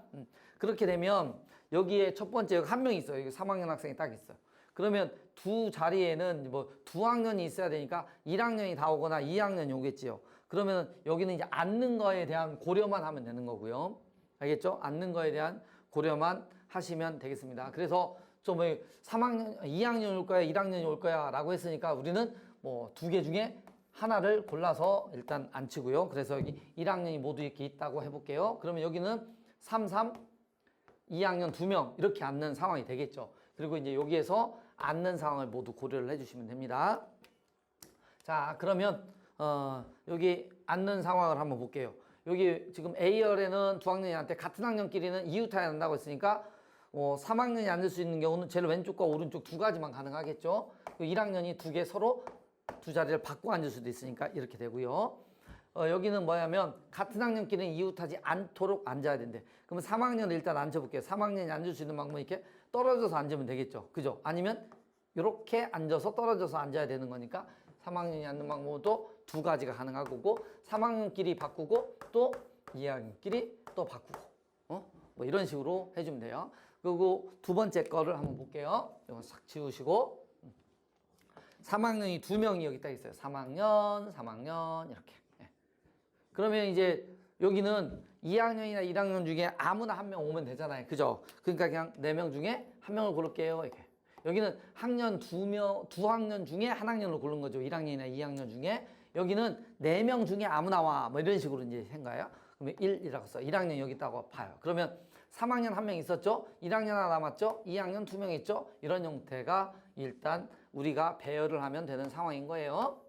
그렇게 되면 여기에 첫 번째 여기 한 명 있어요. 여기 3학년 학생이 딱 있어요. 그러면 두 자리에는 뭐 두 학년이 있어야 되니까 1학년이 다 오거나 2학년이 오겠지요. 그러면 여기는 이제 앉는 거에 대한 고려만 하면 되는 거고요. 알겠죠? 앉는 거에 대한 고려만 하시면 되겠습니다. 그래서 좀 3학년, 2학년이 올 거야, 1학년이 올 거야 라고 했으니까 우리는 뭐 두 개 중에 하나를 골라서 일단 앉히고요. 그래서 여기 1학년이 모두 이렇게 있다고 해볼게요. 그러면 여기는 3, 2학년 2명 이렇게 앉는 상황이 되겠죠. 그리고 이제 여기에서 앉는 상황을 모두 고려를 해주시면 됩니다. 자, 그러면 여기 앉는 상황을 한번 볼게요. 여기 지금 A열에는 두 학년이한테 같은 학년끼리는 이웃하에 앉는다고 했으니까 3학년이 앉을 수 있는 경우는 제일 왼쪽과 오른쪽 두 가지만 가능하겠죠. 1학년이 두 개 서로 두 자리를 바꾸고 앉을 수도 있으니까 이렇게 되고요. 여기는 뭐냐면 같은 학년끼리는 이웃하지 않도록 앉아야 된대. 그러면 3학년을 일단 앉혀볼게요. 3학년이 앉을 수 있는 방법은 이렇게 떨어져서 앉으면 되겠죠. 그죠? 아니면 이렇게 앉아서 떨어져서 앉아야 되는 거니까 3학년이 앉는 방법도 두 가지가 가능한 거고 3학년끼리 바꾸고 또 2학년끼리 또 바꾸고 뭐 이런 식으로 해주면 돼요. 그리고 두 번째 거를 한번 볼게요. 이거 싹 지우시고 3학년이 두 명이 여기 딱 있어요. 3학년 이렇게. 그러면 이제 여기는 2학년이나 1학년 중에 아무나 한 명 오면 되잖아요. 그죠? 그러니까 그냥 4명 중에 한 명을 고를게요. 이렇게. 여기는 학년 두 학년 중에 한 학년을 고른 거죠. 1학년이나 2학년 중에. 여기는 4명 중에 아무나 와. 뭐 이런 식으로 이제 한 거예요. 그러면 1이라고 써. 1학년 여기 있다고 봐요. 그러면 3학년 한 명 있었죠? 1학년 하나 남았죠? 2학년 2명 있죠? 이런 형태가 일단 우리가 배열을 하면 되는 상황인 거예요.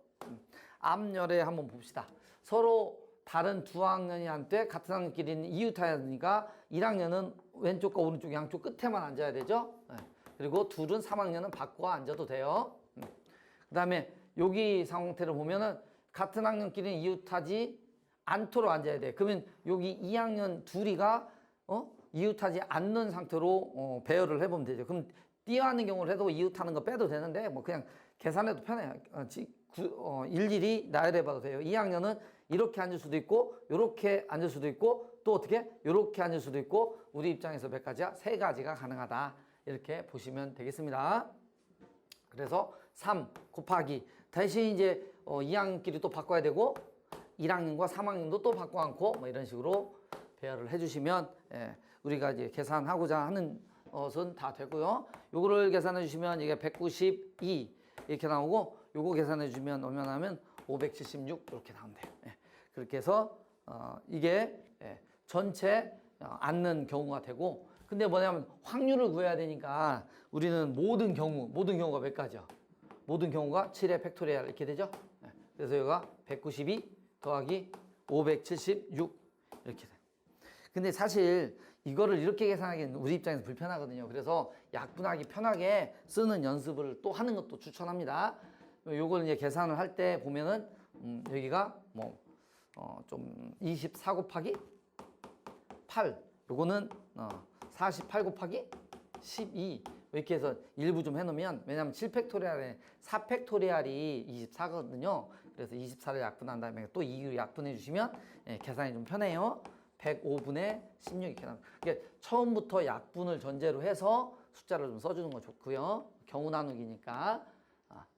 앞열에 한번 봅시다. 서로 다른 두 학년이한테 같은 학년끼리는 이웃하니까 1학년은 왼쪽과 오른쪽 양쪽 끝에만 앉아야 되죠. 그리고 둘은 3학년은 바꿔 앉아도 돼요. 그 다음에 여기 상태를 보면은 같은 학년끼리는 이웃하지 않도록 앉아야 돼. 그러면 여기 2학년 둘이가 이웃하지 않는 상태로 배열을 해보면 되죠. 그럼 띄어앉는 경우를 해도 이웃하는 거 빼도 되는데 뭐 그냥 계산해도 편해요. 일일이 나열해봐도 돼요. 2학년은 이렇게 앉을 수도 있고 이렇게 앉을 수도 있고 또 어떻게 이렇게 앉을 수도 있고 우리 입장에서 몇 가지야? 3가지가 가능하다. 이렇게 보시면 되겠습니다. 그래서 3 곱하기 대신 이제 2학년끼리 또 바꿔야 되고 1학년과 3학년도 또 바꿔 앉고 뭐 이런 식으로 배열을 해주시면 우리가 이제 계산하고자 하는 것은 다 되고요. 요거를 계산해 주시면 이게 192 이렇게 나오고 요거 계산해 주시면 얼마나 하면 576 이렇게 나온대요. 그렇게 해서 이게 전체 앉는 경우가 되고 근데 뭐냐면 확률을 구해야 되니까 우리는 모든 경우가 몇 가지야? 모든 경우가 7의 팩토리얼 이렇게 되죠? 그래서 여기가 192 더하기 576 이렇게 돼. 근데 사실 이거를 이렇게 계산하기는 우리 입장에서 불편하거든요. 그래서 약분하기 편하게 쓰는 연습을 또 하는 것도 추천합니다. 요걸 이제 계산을 할 때 보면은 여기가 좀 24 곱하기 8 요거는 48 곱하기 12 이렇게 해서 일부 좀 해놓으면 왜냐면 7팩토리얼에 4팩토리얼이 24거든요. 그래서 24를 약분한 다음에 또 2로 약분해 주시면 계산이 좀 편해요. 105분의 16 이렇게 나옵니다. 그러니까 처음부터 약분을 전제로 해서 숫자를 좀 써주는 거 좋고요. 경우 나누기니까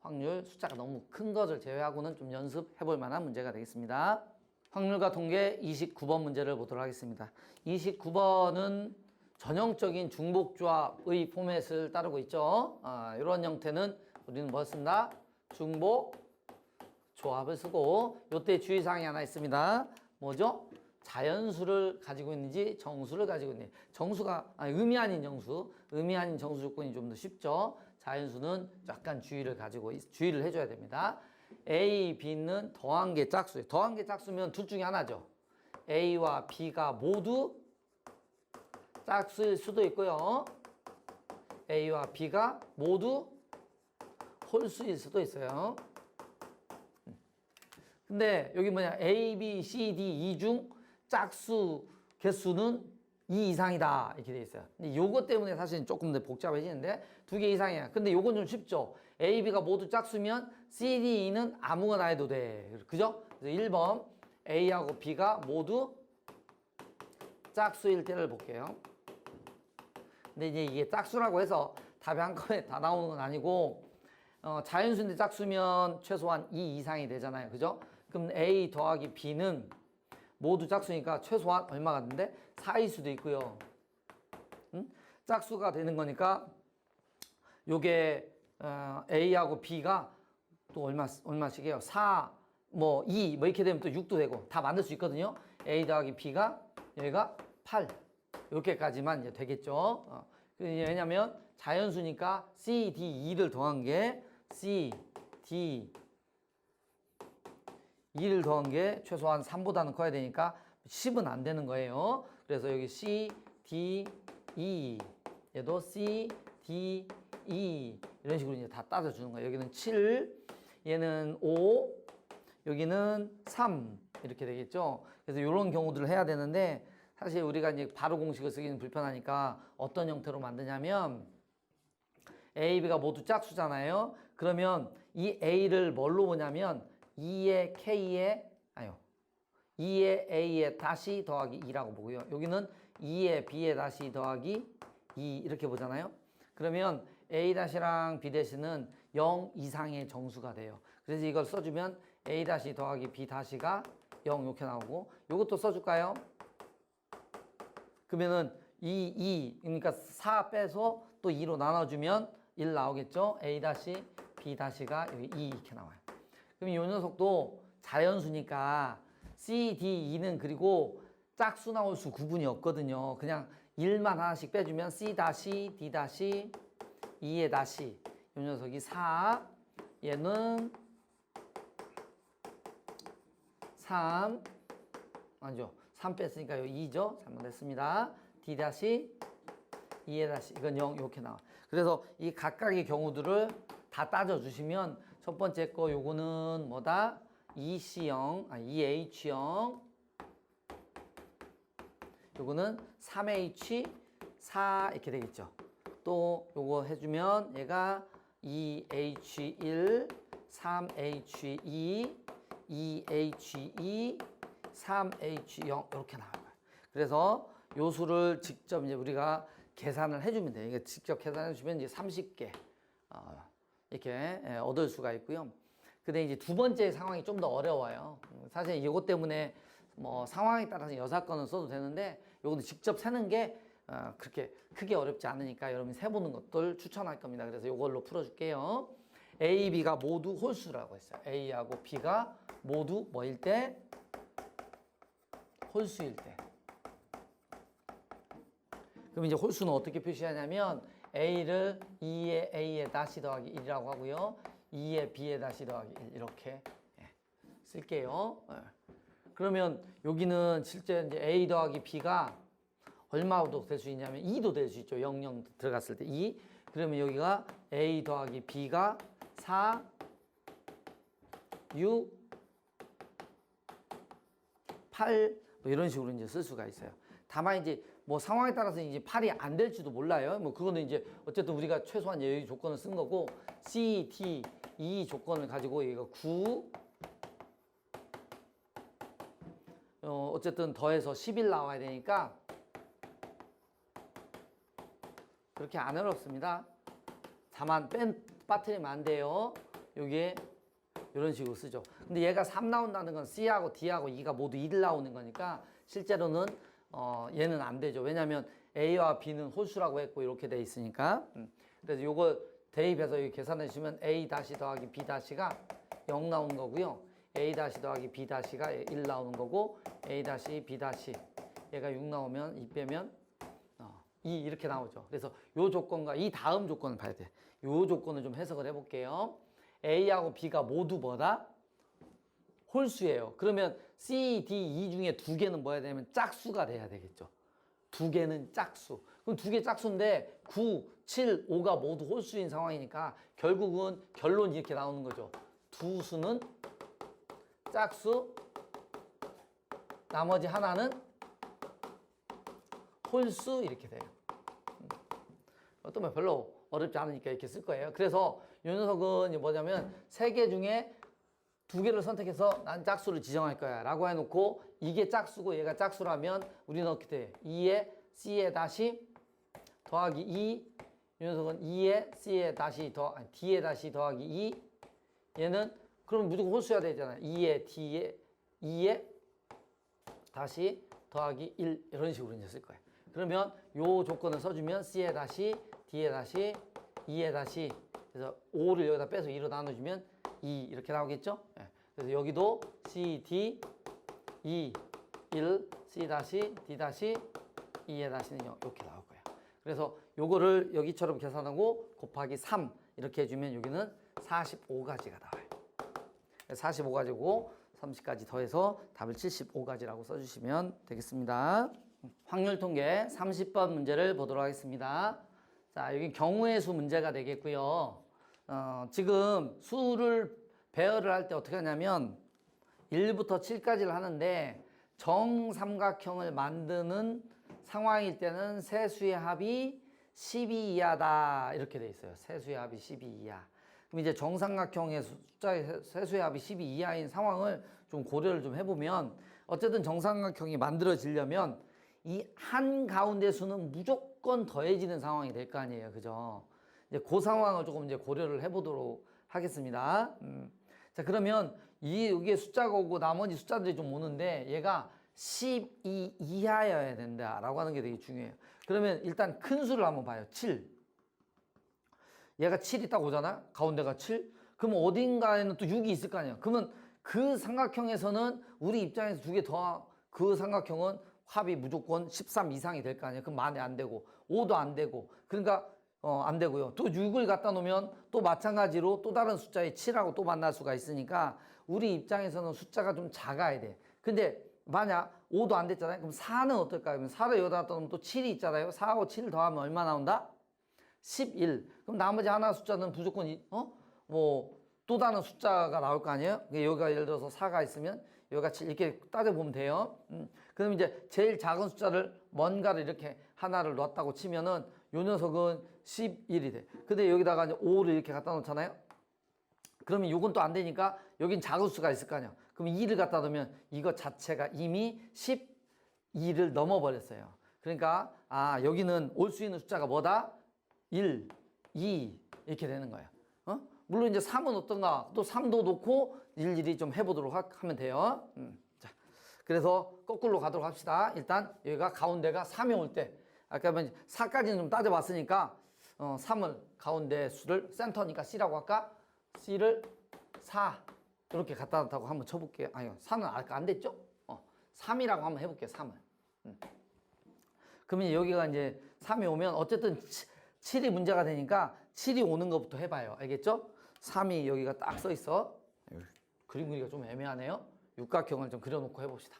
확률 숫자가 너무 큰 것을 제외하고는 좀 연습해 볼 만한 문제가 되겠습니다. 확률과 통계 29번 문제를 보도록 하겠습니다. 29번은 전형적인 중복조합의 포맷을 따르고 있죠. 이런 형태는 우리는 뭐 쓴다? 중복조합을 쓰고 이때 주의사항이 하나 있습니다. 뭐죠? 자연수를 가지고 있는지 정수를 가지고 있는지. 정수가 의미 아닌 정수, 의미 아닌 정수 조건이 좀 더 쉽죠. 자연수는 약간 주의를 해줘야 됩니다. A, B는 더한 게 짝수예요. 더한 게 짝수면 둘 중에 하나죠. A와 B가 모두 짝수일 수도 있고요. A와 B가 모두 홀수일 수도 있어요. 근데 여기 뭐냐, A, B, C, D, E 중 짝수 개수는 2 이상이다 이렇게 돼 있어요. 근데 요거 때문에 사실 조금 더 복잡해지는데 2개 이상이야. 근데 요건 좀 쉽죠. A, B가 모두 짝수면 C, D, E는 아무거나 해도 돼. 그죠? 그래서 1번 A하고 B가 모두 짝수일 때를 볼게요. 근데 이제 이게 짝수라고 해서 답이 한꺼번에 다 나오는 건 아니고 자연수인데 짝수면 최소한 2 이상이 되잖아요. 그죠? 그럼 A 더하기 B는 모두 짝수니까 최소한 얼마가 되는데 4일 수도 있고요. 짝수가 되는 거니까 요게 A하고 B가 또 얼마씩이에요? 4, 2 이렇게 되면 또 6도 되고 다 만들 수 있거든요. A 더하기 B가 여기가 8 이렇게까지만 이제 되겠죠. 왜냐면 자연수니까 C, D, E를 더한 게 C, D, E를 더한 게 최소한 3보다는 커야 되니까 10은 안 되는 거예요. 그래서 여기 C, D, E 얘도 C, D, E 이런 식으로 이제 다 따져주는 거예요. 여기는 7, 얘는 5, 여기는 3 이렇게 되겠죠. 그래서 이런 경우들을 해야 되는데 사실 우리가 이제 바로 공식을 쓰기는 불편하니까 어떤 형태로 만드냐면 A, B가 모두 짝수잖아요. 그러면 이 A를 뭘로 보냐면 2의 K에 2의 A에 다시 더하기 2라고 보고요. 여기는 2의 B에 다시 더하기 2 이렇게 보잖아요. 그러면 A 다시랑 B 다시는 0 이상의 정수가 돼요. 그래서 이걸 써주면 A 다시 더하기 B 다시가 0 이렇게 나오고 이것도 써줄까요? 그러면은 2, 그러니까 4 빼서 또 2로 나눠주면 1 나오겠죠? A 다시 B 다시가 여기 2 이렇게 나와요. 그럼 이 녀석도 자연수니까 C, D, E는 그리고 짝수 나올 수 구분이 없거든요. 그냥 1만 하나씩 빼주면 C 다시 D 다시 E에 다시 이 녀석이 4 얘는 3 아니죠. 3 뺐으니까 여기 2죠. 잘못했습니다. D 다시 E에 다시 이건 0 이렇게 나와. 그래서 이 각각의 경우들을 다 따져주시면 첫 번째 거 요거는 뭐다? EC형, EH형 요거는 3H4 이렇게 되겠죠. 또 요거 해주면 얘가 EH1, 3H2, EH2, 3H0 이렇게 나와요. 그래서 요 수를 직접 이제 우리가 계산을 해주면 돼요. 이게 직접 계산해 주시면 이제 30개 이렇게 얻을 수가 있고요. 근데 이제 두 번째 상황이 좀 더 어려워요. 사실 이것 때문에 뭐 상황에 따라서 여사건은 써도 되는데 요것도 직접 세는 게 그렇게 크게 어렵지 않으니까 여러분이 세보는 것들 추천할 겁니다. 그래서 요걸로 풀어줄게요. A, B가 모두 홀수라고 했어요. A하고 B가 모두 뭐일 때? 홀수일 때. 그럼 이제 홀수는 어떻게 표시하냐면 A를 2의 A에 다시 더하기 1이라고 하고요. 2의 B에 다시 더하기 1 이렇게 쓸게요. 그러면 여기는 실제 이제 A 더하기 B가 얼마도 될 수 있냐면 2도 될 수 있죠. 0, 0 들어갔을 때 2. 그러면 여기가 A 더하기 B가 4, 6, 8 뭐 이런 식으로 이제 쓸 수가 있어요. 다만 이제 뭐 상황에 따라서 이제 8이 안 될지도 몰라요. 뭐 그거는 이제 어쨌든 우리가 최소한 여기 조건을 쓴 거고 C, D, E 조건을 가지고 얘가 9 어쨌든 더해서 11 나와야 되니까 그렇게 안 어렵습니다. 다만 빠뜨리면 안 돼요. 여기에 이런 식으로 쓰죠. 근데 얘가 3 나온다는 건 C하고 D하고 E가 모두 1 나오는 거니까 실제로는 얘는 안 되죠. 왜냐하면 A와 B는 홀수라고 했고 이렇게 돼 있으니까. 그래서 요거 대입해서 여기 계산해 주시면 A 다시 더하기 B 다시가 0 나온 거고요. A 다시 더하기 B 다시가 1 나오는 거고 A 다시 B 다시 얘가 6 나오면 2 빼면 2 이렇게 나오죠. 그래서 요 조건과 이 다음 조건을 봐야 돼. 요 조건을 좀 해석을 해볼게요. A하고 B가 모두 뭐다? 홀수예요. 그러면 C, D, E 중에 두 개는 뭐야 되냐면 짝수가 돼야 되겠죠. 두 개는 짝수. 그럼 두 개 짝수인데 9, 7, 5가 모두 홀수인 상황이니까 결국은 결론이 이렇게 나오는 거죠. 두 수는 짝수, 나머지 하나는 홀수 이렇게 돼요. 어떤 말 별로 어렵지 않으니까 이렇게 쓸 거예요. 그래서 이 녀석은 뭐냐면 세 개 중에 두 개를 선택해서 난 짝수를 지정할 거야 라고 해놓고 이게 짝수고 얘가 짝수라면 우리는 어떻게 돼? 2에 C에 다시 더하기 2 이 녀석은 2에 C에 다시 D에 다시 더하기 2 얘는 그럼 무조건 홀수여야 되잖아요. 2에 D에 2에 다시 더하기 1 이런 식으로 이제 쓸 거예요. 그러면 요 조건을 써주면 C에 다시 D에 다시 E에 다시 그래서 5를 여기다 빼서 2로 나눠주면 2 이렇게 나오겠죠? 네. 그래서 여기도 C, D, E, 1, C 다시 D 다시 E에 다시는 이렇게 나올 거예요. 그래서 요거를 여기처럼 계산하고 곱하기 3 이렇게 해주면 여기는 45가지가 나와요. 45가지고 30까지 더해서 답을 75가지라고 써주시면 되겠습니다. 확률 통계 30번 문제를 보도록 하겠습니다. 자, 여기 경우의 수 문제가 되겠고요. 지금 수를 배열을 할 때 어떻게 하냐면 1부터 7까지를 하는데 정삼각형을 만드는 상황일 때는 세 수의 합이 12 이하다 이렇게 돼 있어요. 세 수의 합이 12 이하. 그럼 이제 정삼각형의 숫자의 세 수의 합이 12 이하인 상황을 좀 고려를 좀 해보면 어쨌든 정삼각형이 만들어지려면 이 한 가운데 수는 무조건 더해지는 상황이 될 거 아니에요. 그죠? 이제 그 상황을 조금 이제 고려를 해보도록 하겠습니다. 자, 그러면 이게 숫자가 오고 나머지 숫자들이 좀 오는데 얘가 12 이하여야 된다라고 하는 게 되게 중요해요. 그러면 일단 큰 수를 한번 봐요. 7. 얘가 7이 딱 오잖아? 가운데가 7. 그러면 어딘가에는 또 6이 있을 거 아니야. 그러면 그 삼각형에서는 우리 입장에서 두 개 더 그 삼각형은 합이 무조건 13 이상이 될 거 아니에요. 그럼 만에 안 되고 5도 안 되고 그러니까 안 되고요. 또 6을 갖다 놓으면 또 마찬가지로 또 다른 숫자의 7하고 또 만날 수가 있으니까 우리 입장에서는 숫자가 좀 작아야 돼. 근데 만약 5도 안 됐잖아요. 그럼 4는 어떨까요? 그럼 4를 여기다 갖다 놓으면 또 7이 있잖아요. 4하고 7을 더하면 얼마 나온다? 11. 그럼 나머지 하나 숫자는 무조건 또 다른 숫자가 나올 거 아니에요? 여기가 예를 들어서 4가 있으면 여기가 7 이렇게 따져보면 돼요. 그럼 이제 제일 작은 숫자를 뭔가를 이렇게 하나를 놨다고 치면은 요 녀석은 11이 돼. 근데 여기다가 이제 5를 이렇게 갖다 놓잖아요. 그러면 요건 또 안 되니까 여긴 작은 수가 있을 거 아니야. 그럼 2를 갖다 놓으면 이거 자체가 이미 12를 넘어버렸어요. 그러니까 여기는 올 수 있는 숫자가 뭐다? 1, 2 이렇게 되는 거예요. 물론 이제 3은 어떤가? 또 3도 놓고 일일이 좀 해보도록 하면 돼요. 자, 그래서 거꾸로 가도록 합시다. 일단 여기가 가운데가 3이 올 때 아까 4까지는 좀 따져봤으니까 3을 가운데 수를 센터니까 C라고 할까? C를 4 이렇게 갖다 놓다고 한번 쳐볼게요. 아니요, 4는 아까 안 됐죠? 3이라고 한번 해볼게요. 3을. 그러면 여기가 이제 3이 오면 어쨌든 7이 문제가 되니까 7이 오는 것부터 해봐요. 알겠죠? 3이 여기가 딱 써 있어. 그림 그리기가 좀 애매하네요. 육각형을 좀 그려놓고 해봅시다.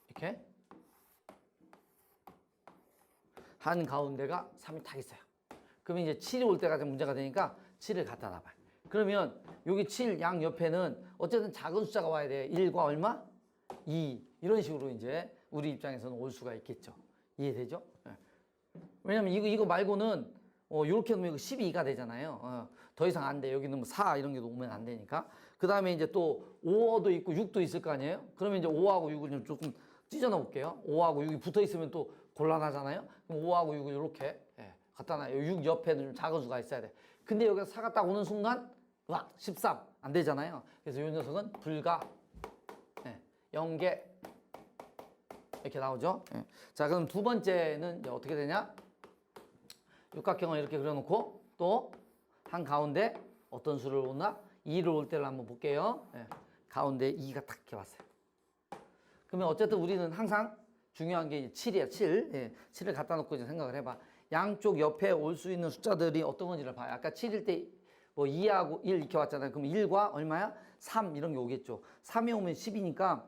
이렇게 한 가운데가 3이 딱 있어요. 그러면 이제 7이 올 때가 좀 문제가 되니까 7을 갖다 놔봐요. 그러면 여기 7 양 옆에는 어쨌든 작은 숫자가 와야 돼. 1과 얼마? 2 이런 식으로 이제 우리 입장에서는 올 수가 있겠죠. 이해되죠? 왜냐면 이거 말고는 이렇게 놓으면 12가 되잖아요. 더 이상 안 돼. 여기 넣으면 4 이런 게 오면 안 되니까. 그 다음에 이제 또 5도 있고 6도 있을 거 아니에요? 그러면 이제 5하고 6을 좀 조금 찢어 놓을게요. 5하고 6이 붙어 있으면 또 곤란하잖아요. 그럼 5하고 6을 이렇게 갖다 놔요. 6 옆에는 좀 작은 수가 있어야 돼. 근데 여기서 4가 딱 오는 순간 13 안 되잖아요. 그래서 이 녀석은 불가 0개 이렇게 나오죠. 자, 그럼 두 번째는 이제 어떻게 되냐? 육각형을 이렇게 그려놓고 또 한 가운데 어떤 수를 놓나? 2를 올 때를 한번 볼게요. 예. 가운데 2가 딱 이렇게 왔어요. 그러면 어쨌든 우리는 항상 중요한 게 7이야, 7. 예. 7을 갖다 놓고 이제 생각을 해봐. 양쪽 옆에 올 수 있는 숫자들이 어떤 건지를 봐요. 아까 7일 때 뭐 2하고 1 이렇게 왔잖아요. 그럼 1과 얼마야? 3 이런 게 오겠죠. 3이 오면 10이니까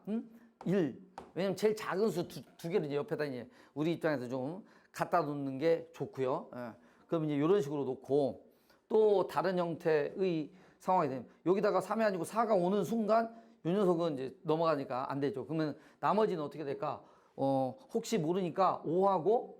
1. 왜냐면 제일 작은 수 두 개를 이제 옆에다 이제 우리 입장에서 좀 갖다 놓는 게 좋고요. 예. 그럼 이제 이런 식으로 놓고 또 다른 형태의 상황이 되면 여기다가 3이 아니고 4가 오는 순간 이 녀석은 이제 넘어가니까 안 되죠. 그러면 나머지는 어떻게 될까? 혹시 모르니까 5하고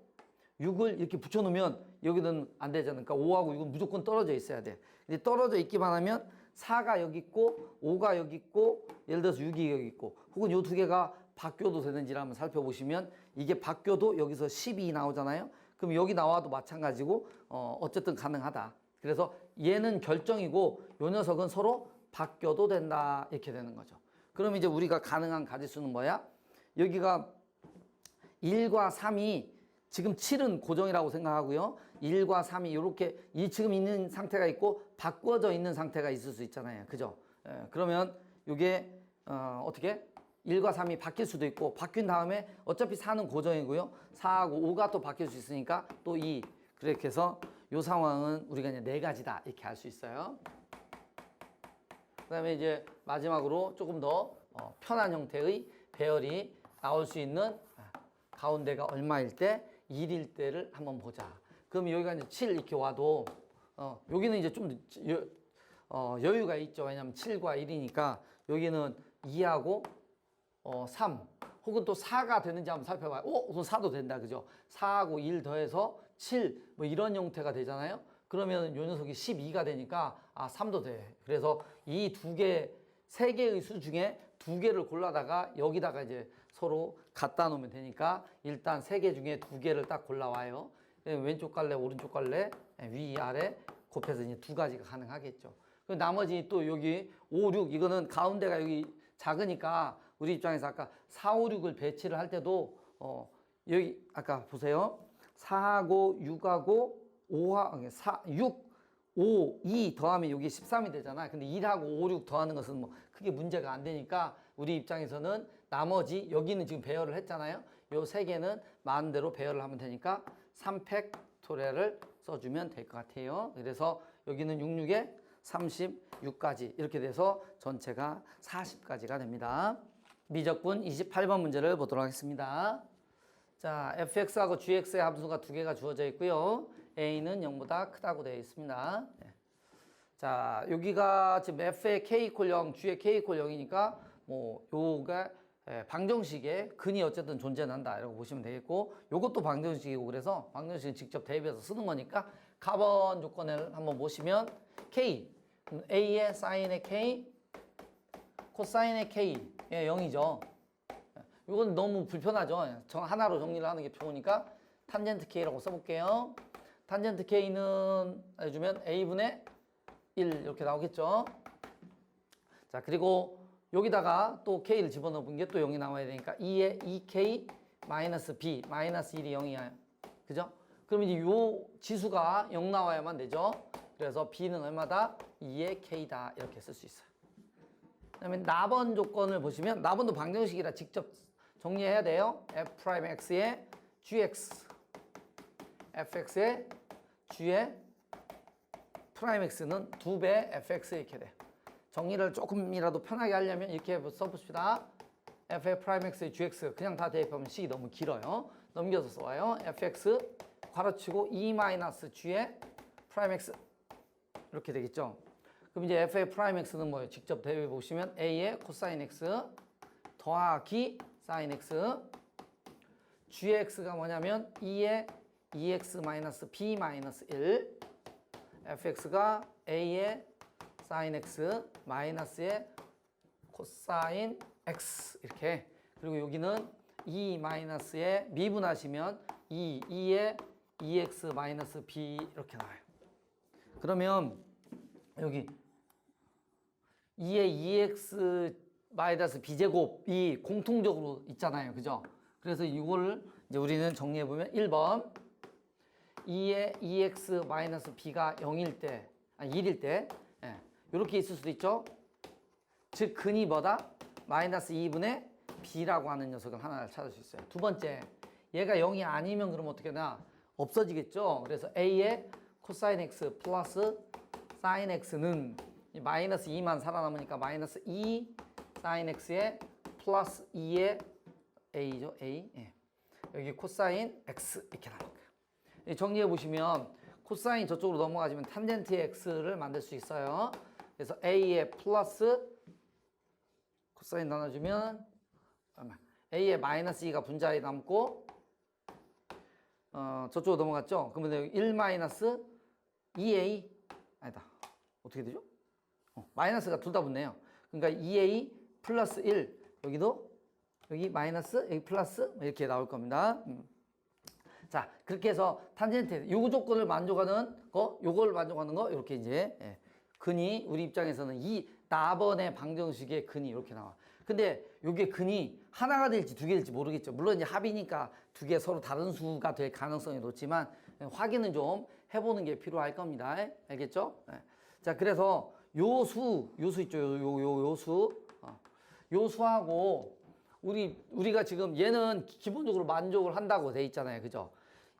6을 이렇게 붙여놓으면 여기는 안 되지 않을까? 5하고 6은 무조건 떨어져 있어야 돼. 근데 떨어져 있기만 하면 4가 여기 있고 5가 여기 있고 예를 들어서 6이 여기 있고 혹은 이 두 개가 바뀌어도 되는지를 한번 살펴보시면 이게 바뀌어도 여기서 12 나오잖아요. 그럼 여기 나와도 마찬가지고 어쨌든 가능하다. 그래서 얘는 결정이고 요 녀석은 서로 바뀌어도 된다 이렇게 되는 거죠. 그럼 이제 우리가 가능한 가지수는 뭐야? 여기가 1과 3이 지금 7은 고정이라고 생각하고요. 1과 3이 이렇게 지금 있는 상태가 있고 바꿔져 있는 상태가 있을 수 있잖아요. 그죠? 그러면 이게 어떻게? 1과 3이 바뀔 수도 있고 바뀐 다음에 어차피 4는 고정이고요. 4하고 5가 또 바뀔 수 있으니까 또 2. 그렇게 해서 이 상황은 우리가 이제 네 가지다 이렇게 할 수 있어요. 그 다음에 이제 마지막으로 조금 더 편한 형태의 배열이 나올 수 있는 가운데가 얼마일 때 1일 때를 한번 보자. 그럼 여기가 이제 7 이렇게 와도 여기는 이제 좀 여유가 있죠. 왜냐하면 7과 1이니까 여기는 2하고 3 혹은 또 4가 되는지 한번 살펴봐요. 그럼 4도 된다. 그죠? 4하고 1 더해서 7 뭐 이런 형태가 되잖아요. 그러면 요 녀석이 12가 되니까 3도 돼. 그래서 이 세 개의 수 중에 두 개를 골라다가 여기다가 이제 서로 갖다 놓으면 되니까 일단 세 개 중에 두 개를 딱 골라와요. 왼쪽 갈래, 오른쪽 갈래, 위, 아래 곱해서 이제 두 가지가 가능하겠죠. 나머지 또 여기 5, 6 이거는 가운데가 여기 작으니까 우리 입장에서 아까 4, 5, 6을 배치를 할 때도 여기 아까 보세요. 4하고 6하고 6, 5, 2 더하면 여기 13이 되잖아. 근데 1하고 5, 6 더하는 것은 뭐 크게 문제가 안 되니까 우리 입장에서는 나머지 여기는 지금 배열을 했잖아요. 요 세 개는 마음대로 배열을 하면 되니까 3팩토리얼을 써주면 될 것 같아요. 그래서 여기는 66에 36까지 이렇게 돼서 전체가 40까지가 됩니다. 미적분 28번 문제를 보도록 하겠습니다. 자, fx하고 gx의 함수가 두 개가 주어져 있고요. a는 0보다 크다고 되어 있습니다. 네. 자, 여기가 지금 f의 k 이퀄 0, g의 k 이퀄 0이니까 뭐 요가 방정식에 근이 어쨌든 존재한다 이라고 보시면 되겠고 요것도 방정식이고 그래서 방정식은 직접 대입해서 쓰는 거니까 가번 조건을 한번 보시면 k, a의 사인의 k, 코사인의 k, 0이죠. 이건 너무 불편하죠. 하나로 정리를 하는 게 좋으니까 탄젠트 k라고 써볼게요. 탄젠트 k는 해주면 a분의 1 이렇게 나오겠죠. 자, 그리고 여기다가 또 k를 집어넣은 게 또 0이 나와야 되니까 2에 2k 마이너스 b 마이너스 1이 0이야. 그죠? 그럼 이제 요 지수가 0 나와야만 되죠. 그래서 b는 얼마다? 2의 k다 이렇게 쓸 수 있어요. 그 다음에 나번 조건을 보시면 나번도 방정식이라 직접 정리해야 돼요. f'x의 gx fx의 g의 프라임 x는 2배 fx 이렇게 돼. 정리를 조금이라도 편하게 하려면 이렇게 써봅시다. f의 프라임 x의 gx 그냥 다 대입하면 식이 너무 길어요. 넘겨서 써와요. fx 괄호치고 2-g의 프라임 x 이렇게 되겠죠. 그럼 이제 f의 프라임 x는 뭐예요? 직접 대입해 보시면 a의 코사인 x 더하기 사인 x g의 x가 뭐냐면 2의 2x b 1 fx가 a의 사인 x 마이너스의 코사인 x 이렇게 그리고 여기는 2 마이너스의 미분하시면 2의 2x 마이너스 b 이렇게 나와요. 그러면 여기 2의 2x 마이너스 b제곱이 공통적으로 있잖아요. 그죠? 그래서 이걸 이제 우리는 정리해보면 1번 2의 2x 마이너스 b가 0일 때, 1일 때 이렇게 있을 수도 있죠. 즉 근이 뭐다? 마이너스 2분의 b라고 하는 녀석을 하나 찾을 수 있어요. 두 번째, 얘가 0이 아니면 그럼 어떻게 되나? 없어지겠죠. 그래서 a의 코사인 x 플러스 사인 x는 마이너스 2만 살아남으니까 마이너스 2 사인 x의 플러스 2의 a죠. a. 예. 여기 코사인 x 이렇게 나올 거예요. 정리해 보시면 코사인 저쪽으로 넘어가지면 탄젠트의 x를 만들 수 있어요. 그래서 a의 플러스 코사인 나눠주면 a의 마이너스 2가 분자에 남고 저쪽으로 넘어갔죠? 그러면 여기 1 마이너스 2a 아니다. 어떻게 되죠? 마이너스가 둘 다 붙네요. 그러니까 2a 플러스 1 여기도 여기 마이너스 여기 플러스 이렇게 나올 겁니다. 자 그렇게 해서 탄젠트 요 조건을 만족하는 거 요걸 만족하는 거 이렇게 이제 예. 근이 우리 입장에서는 이 나번의 방정식의 근이 이렇게 나와. 근데 요게 근이 하나가 될지 두 개일지 모르겠죠. 물론 이제 합이니까 두 개 서로 다른 수가 될 가능성이 높지만 확인은 좀 해보는 게 필요할 겁니다. 알겠죠? 네. 자, 그래서 요 수 있죠. 요 수. 요 수하고 우리가 지금 얘는 기본적으로 만족을 한다고 돼 있잖아요. 그죠?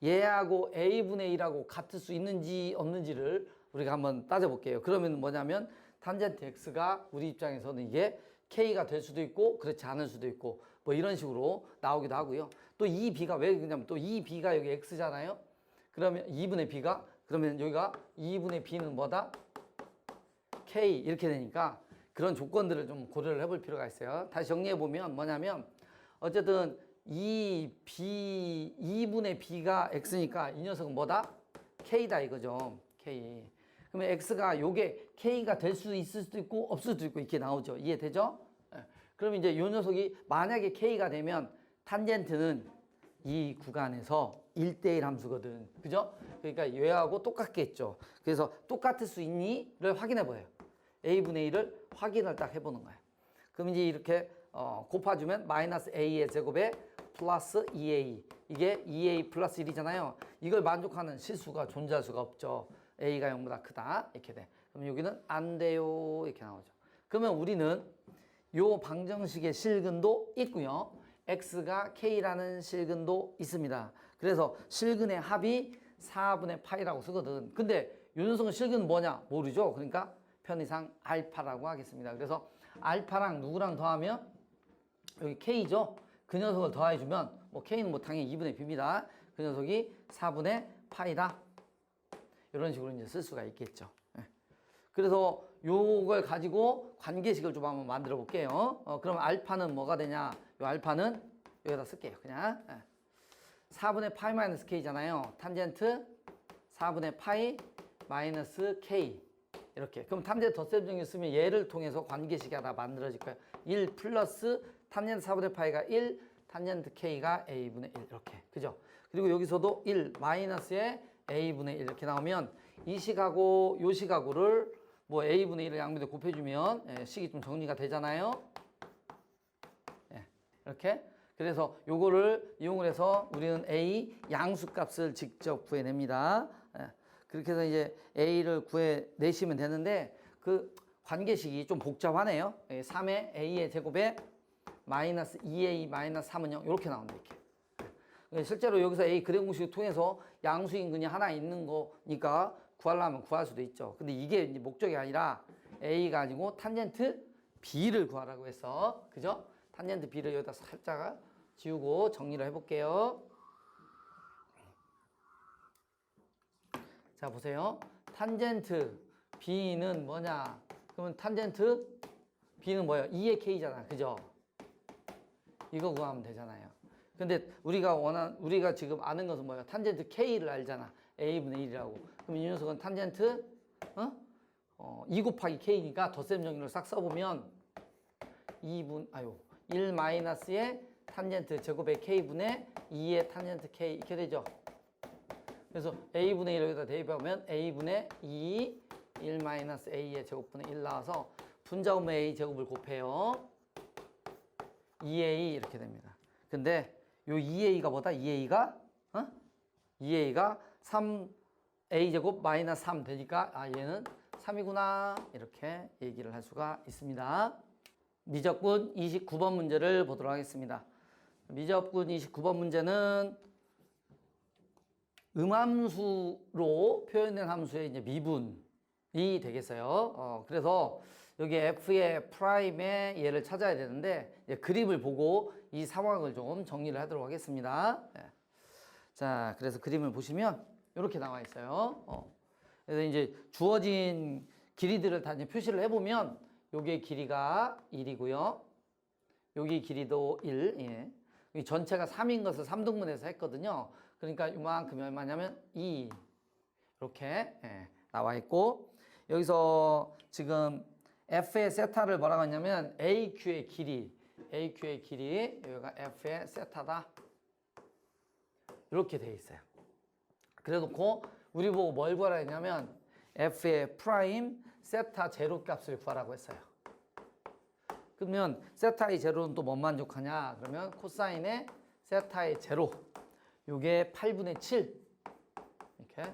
얘하고 a분의 1하고 같을 수 있는지 없는지를 우리가 한번 따져볼게요. 그러면 뭐냐면 탄젠트 x가 우리 입장에서는 이게 k가 될 수도 있고 그렇지 않을 수도 있고 뭐 이런 식으로 나오기도 하고요. 또 이 b가 왜 그러냐면 또 이 b가 여기 x잖아요. 그러면 2분의 b가 그러면 여기가 2분의 b는 뭐다? k 이렇게 되니까 그런 조건들을 좀 고려를 해볼 필요가 있어요. 다시 정리해 보면 뭐냐면 어쨌든 2분의 b가 x니까 이 녀석은 뭐다? k다 이거죠. k. 그러면 x가 요게 k가 될 수 있을 수도 있고 없을 수도 있고 이렇게 나오죠. 이해되죠? 그러면 이제 요 녀석이 만약에 k가 되면 탄젠트는 이 구간에서 1대1 함수거든. 그죠? 그러니까 얘하고 똑같겠죠. 그래서 똑같을 수 있니?를 확인해 보여요. a분의 1을 확인을 딱 해보는 거예요. 그럼 이제 이렇게 곱해주면 마이너스 a의 제곱에 플러스 2a 이게 2a 플러스 1이잖아요. 이걸 만족하는 실수가 존재할 수가 없죠. a가 0보다 크다 이렇게 돼. 그럼 여기는 안 돼요 이렇게 나오죠. 그러면 우리는 요 방정식의 실근도 있고요. x가 k라는 실근도 있습니다. 그래서 실근의 합이 4분의 파이라고 쓰거든. 근데 요 녀석은 실근은 뭐냐? 모르죠. 그러니까 편의상 알파라고 하겠습니다. 그래서 알파랑 누구랑 더하면 여기 k죠. 그 녀석을 더해주면 뭐 k는 뭐 당연히 2분의 b입니다. 그 녀석이 4분의 파이다. 이런 식으로 이제 쓸 수가 있겠죠. 그래서 요걸 가지고 관계식을 좀 한번 만들어 볼게요. 그럼 알파는 뭐가 되냐? 요 알파는 여기다 쓸게요. 그냥 4분의 파이 마이너스 k잖아요. 탄젠트 4분의 파이 마이너스 k 이렇게. 그럼 탄젠트 덧셈 정리 쓰면 얘를 통해서 관계식이 하나 만들어질 거예요. 1 플러스 탄젠트 4분의 파이가 1, 탄젠트 k가 a분의 1 이렇게. 그죠? 그리고 여기서도 1 마이너스에 a분의 1 이렇게 나오면 이 식하고 요 식하고를 뭐 a분의 1을 양면에 곱해주면 식이 좀 정리가 되잖아요. 이렇게. 그래서 요거를 이용을 해서 우리는 a 양수값을 직접 구해냅니다. 그렇게 해서 이제 a를 구해내시면 되는데 그 관계식이 좀 복잡하네요. 3의 a의 제곱에 마이너스 2a 마이너스 3은 0 이렇게 나온다 이렇게. 실제로 여기서 a 그래 공식을 통해서 양수인근이 하나 있는 거니까 구하려면 구할 수도 있죠. 근데 이게 이제 목적이 아니라 a가 아니고 탄젠트 b를 구하라고 해서 그죠? 탄젠트 b를 여기다 살짝 지우고 정리를 해볼게요. 자 보세요. 탄젠트 b는 뭐냐? 그러면 탄젠트 b는 뭐예요? 2의 k잖아. 그죠? 이거 구하면 되잖아요. 근데 우리가 지금 아는 것은 뭐예요? 탄젠트 k를 알잖아. a분의 1이라고. 그럼 이 녀석은 탄젠트 2 곱하기 k니까 덧셈 정리를 싹 써보면 1 마이너스의 탄젠트 제곱의 k분의 2의 탄젠트 k 이렇게 되죠. 그래서 a분의 1을 여기다 대입하면 a분의 2 1 마이너스 a의 제곱분의 1 나와서 분자분의 a 제곱을 곱해요. 2a 이렇게 됩니다. 근데 요 2a가 뭐다? 2a가 3a 제곱 마이너스 3 되니까 얘는 3이구나 이렇게 얘기를 할 수가 있습니다. 미적분 29번 문제를 보도록 하겠습니다. 미적분 29번 문제는 음함수로 표현된 함수의 이제 미분이 되겠어요. 그래서 여기 f의 프라임의 얘를 찾아야 되는데 그림을 보고 이 상황을 좀 정리를 하도록 하겠습니다. 자, 그래서 그림을 보시면 이렇게 나와 있어요. 그래서 이제 주어진 길이들을 다 이제 표시를 해보면 요게 길이가 1이고요. 여기 길이도 1. 예. 이 전체가 3인 것을 3등분해서 했거든요. 그러니까 이만큼이 얼마냐면 2. 이렇게 나와 있고 여기서 지금 F의 세타를 뭐라고 했냐면 AQ의 길이 여기가 F의 세타다. 이렇게 돼 있어요. 그래 놓고 우리 보고 뭘 구하라 했냐면 F의 프라임 세타 제로 값을 구하라고 했어요. 그러면 세타의 제로는 또 뭔 만족하냐? 그러면 코사인의 세타의 제로. 요게 8분의 7. 이렇게.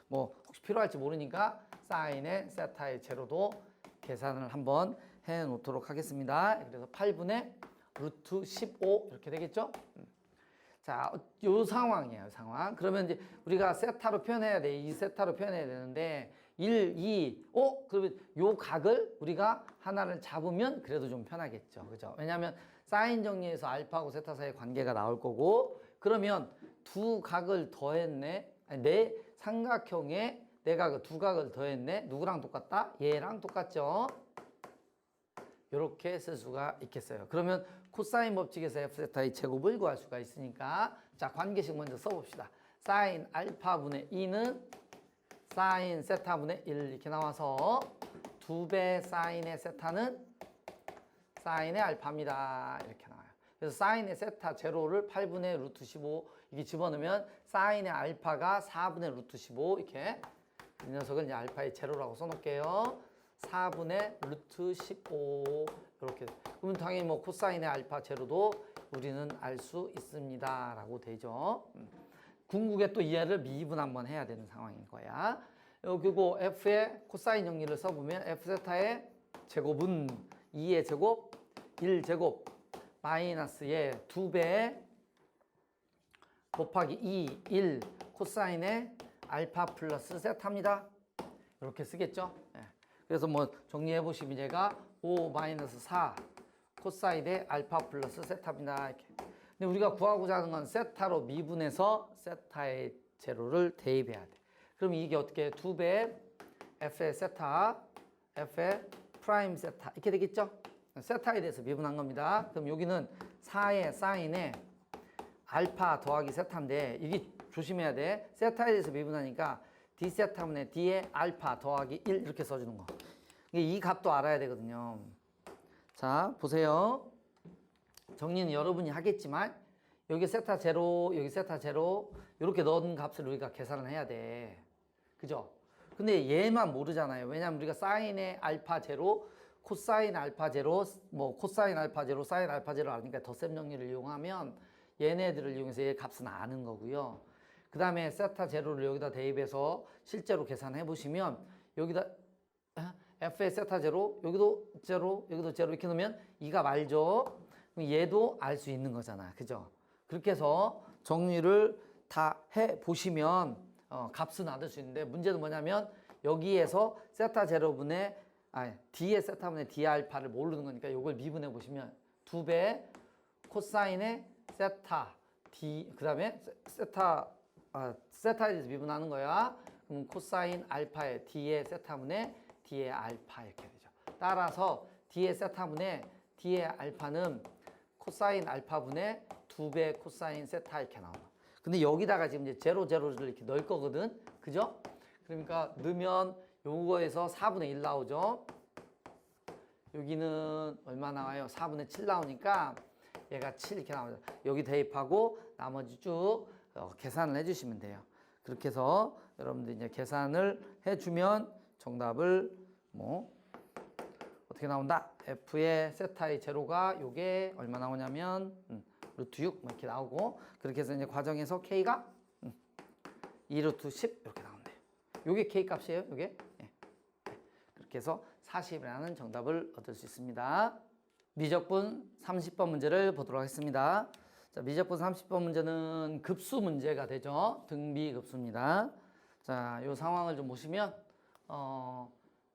뭐 혹시 필요할지 모르니까 사인의 세타의 제로도 계산을 한번 해 놓도록 하겠습니다. 그래서 8분의 루트 15 이렇게 되겠죠? 자, 요 상황이에요, 상황. 그러면 이제 우리가 세타로 표현해야 돼. 이 세타로 표현해야 되는데 1, 2, 그러면 요 각을 우리가 하나를 잡으면 그래도 좀 편하겠죠. 그죠? 왜냐하면 사인 정리에서 알파하고 세타 사이의 관계가 나올 거고 그러면 두 각을 더했네. 아니, 내 삼각형에 내가 그 두 각을 더했네. 누구랑 똑같다? 얘랑 똑같죠? 이렇게 쓸 수가 있겠어요. 그러면 코사인 법칙에서 f 세타의 제곱을 구할 수가 있으니까 자, 관계식 먼저 써봅시다. 사인 알파분의 2는 사인 세타분의 1 이렇게 나와서 2배 사인의 세타는 사인의 알파입니다. 이렇게 나와요. 그래서 사인의 세타 제로를 8분의 루트 15 이게 집어넣으면 사인의 알파가 4분의 루트 15 이렇게 이 녀석은 이제 알파의 제로라고 써놓을게요. 4분의 루트 15 이렇게 그러면 당연히 뭐 코사인의 알파 제로도 우리는 알 수 있습니다 라고 되죠. 궁극에 또 이해를 미분 한번 해야 되는 상황인 거야. 그리고 f의 코사인 정리를 써보면 f 세타의 제곱은 2의 제곱 1제곱 마이너스의 2배 곱하기 2, 1 코사인의 알파 플러스 세타입니다. 이렇게 쓰겠죠. 그래서 뭐 정리해 보시면 얘가 5 마이너스 4 코사인의 알파 플러스 세타입니다. 이렇게. 근데 우리가 구하고자 하는 건 세타로 미분해서 세타의 제로를 대입해야 돼. 그럼 이게 어떻게 2배 f의 세타, f의 프라임 세타 이렇게 되겠죠? 세타에 대해서 미분한 겁니다. 그럼 여기는 4의 사인에 알파 더하기 세타인데 이게 조심해야 돼. 세타에 대해서 미분하니까 d 세타분의 d의 알파 더하기 1 이렇게 써주는 거. 이 값도 알아야 되거든요. 자, 보세요. 정리는 여러분이 하겠지만 여기 세타 제로, 여기 세타 제로 이렇게 넣은 값을 우리가 계산을 해야 돼. 그죠? 근데 얘만 모르잖아요. 왜냐면 우리가 사인의 알파 제로, 코사인 알파 제로, 뭐 코사인 알파 제로, 사인 알파 제로 아니까 덧셈 정리를 이용하면 얘네들을 이용해서 얘 값은 아는 거고요. 그 다음에 세타 제로를 여기다 대입해서 실제로 계산해 보시면 여기다 f의 세타 제로, 여기도 제로, 여기도 제로 이렇게 넣으면 이가 말죠. 그럼 얘도 알 수 있는 거잖아. 그죠? 그렇게 해서 정리를 다 해 보시면 값은 얻을 수 있는데 문제는 뭐냐면 여기에서 세타 제로분의 d의 세타분의 d 알파를 모르는 거니까 이걸 미분해 보시면 2배 코사인의 세타 d 그 다음에 세타에 대해서 미분하는 거야. 그럼 코사인 알파의 d의 세타분의 d의 알파 이렇게 되죠. 따라서 d의 세타분의 d의 알파는 코사인 알파분의 2배 코사인 세타 이렇게 나와. 근데 여기다가 지금 이제 제로를 이렇게 넣을 거거든. 그죠? 그러니까 넣으면 요거에서 4분의 1 나오죠. 여기는 얼마 나와요? 4분의 7 나오니까 얘가 7 이렇게 나오죠. 여기 대입하고 나머지 쭉 계산을 해주시면 돼요. 그렇게 해서 여러분들 이제 계산을 해주면 정답을 뭐 어떻게 나온다? f의 세타의 제로가 요게 얼마 나오냐면 루트 6 이렇게 나오고 그렇게 해서 이제 과정에서 k가 2 루트 10 이렇게 나온대요. 요게 k 값이에요. 요게. 예. 이렇게 해서 40이라는 정답을 얻을 수 있습니다. 미적분 30번 문제를 보도록 하겠습니다. 자, 미적분 30번 문제는 급수 문제가 되죠. 등비급수입니다. 자, 이 상황을 좀 보시면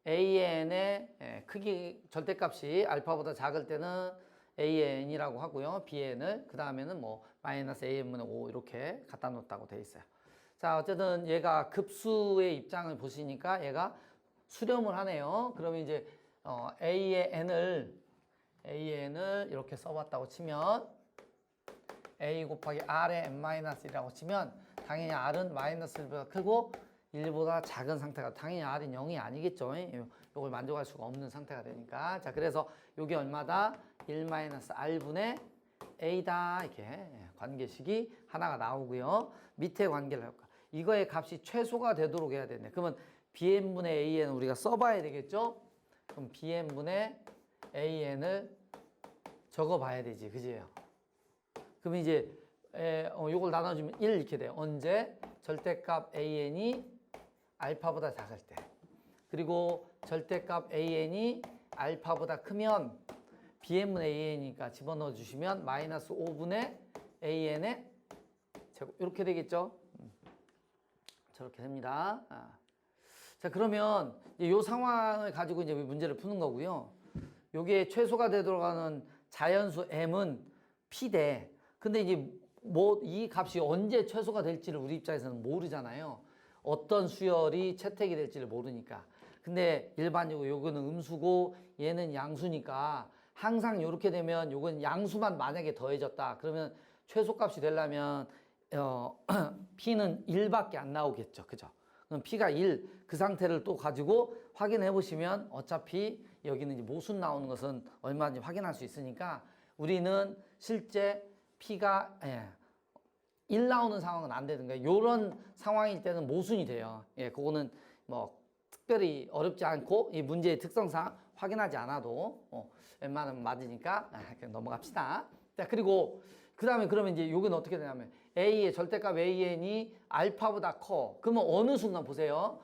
AN의 크기 절대값이 알파보다 작을 때는 AN이라고 하고요. BN을 그 다음에는 뭐 마이너스 AN분의 5 이렇게 갖다 놓았다고 되어 있어요. 자, 어쨌든 얘가 급수의 입장을 보시니까 얘가 수렴을 하네요. 그러면 이제 A의 N을 이렇게 써봤다고 치면 A 곱하기 R의 N-1이라고 치면 당연히 R은 마이너스 1보다 크고 1보다 작은 상태가, 당연히 R은 0이 아니겠죠. 이걸 만족할 수가 없는 상태가 되니까. 자, 그래서 이게 얼마다? 1-R분의 A다. 이렇게 관계식이 하나가 나오고요. 밑에 관계를 할까? 이거의 값이 최소가 되도록 해야 되네. 그러면 BN분의 AN 우리가 써봐야 되겠죠? 그럼 BN분의 AN을 적어봐야 되지. 그지요? 그럼 이제 요걸 나눠주면 1 이렇게 돼요. 언제? 절대값 AN이 알파보다 작을 때. 그리고 절대값 AN이 알파보다 크면 BN분의 AN이니까 집어넣어 주시면 마이너스 5분의 AN의 제곱 이렇게 되겠죠? 저렇게 됩니다. 자, 그러면 이 상황을 가지고 이제 문제를 푸는 거고요. 요게 최소가 되도록 하는 자연수 M은 P대. 근데 이제 뭐 이 값이 언제 최소가 될지를 우리 입장에서는 모르잖아요. 어떤 수열이 채택이 될지를 모르니까. 근데 일반적으로 요거는 음수고 얘는 양수니까 항상 이렇게 되면 요건 양수만 만약에 더해졌다. 그러면 최소값이 되려면 P는 1밖에 안 나오겠죠. 그죠? 그럼 P가 1, 그 상태를 또 가지고 확인해 보시면 어차피 여기는 이제 모순 나오는 것은 얼마인지 확인할 수 있으니까 우리는 실제 P가 1 나오는 상황은 안 되는 거예요. 이런 상황일 때는 모순이 돼요. 예, 그거는 뭐 특별히 어렵지 않고 이 문제의 특성상 확인하지 않아도 웬만하면 맞으니까 그냥 넘어갑시다. 자, 그리고 그 다음에 그러면 이제 여기는 어떻게 되냐면 A의 절대값 AN이 알파보다 커. 그러면 어느 순간 보세요.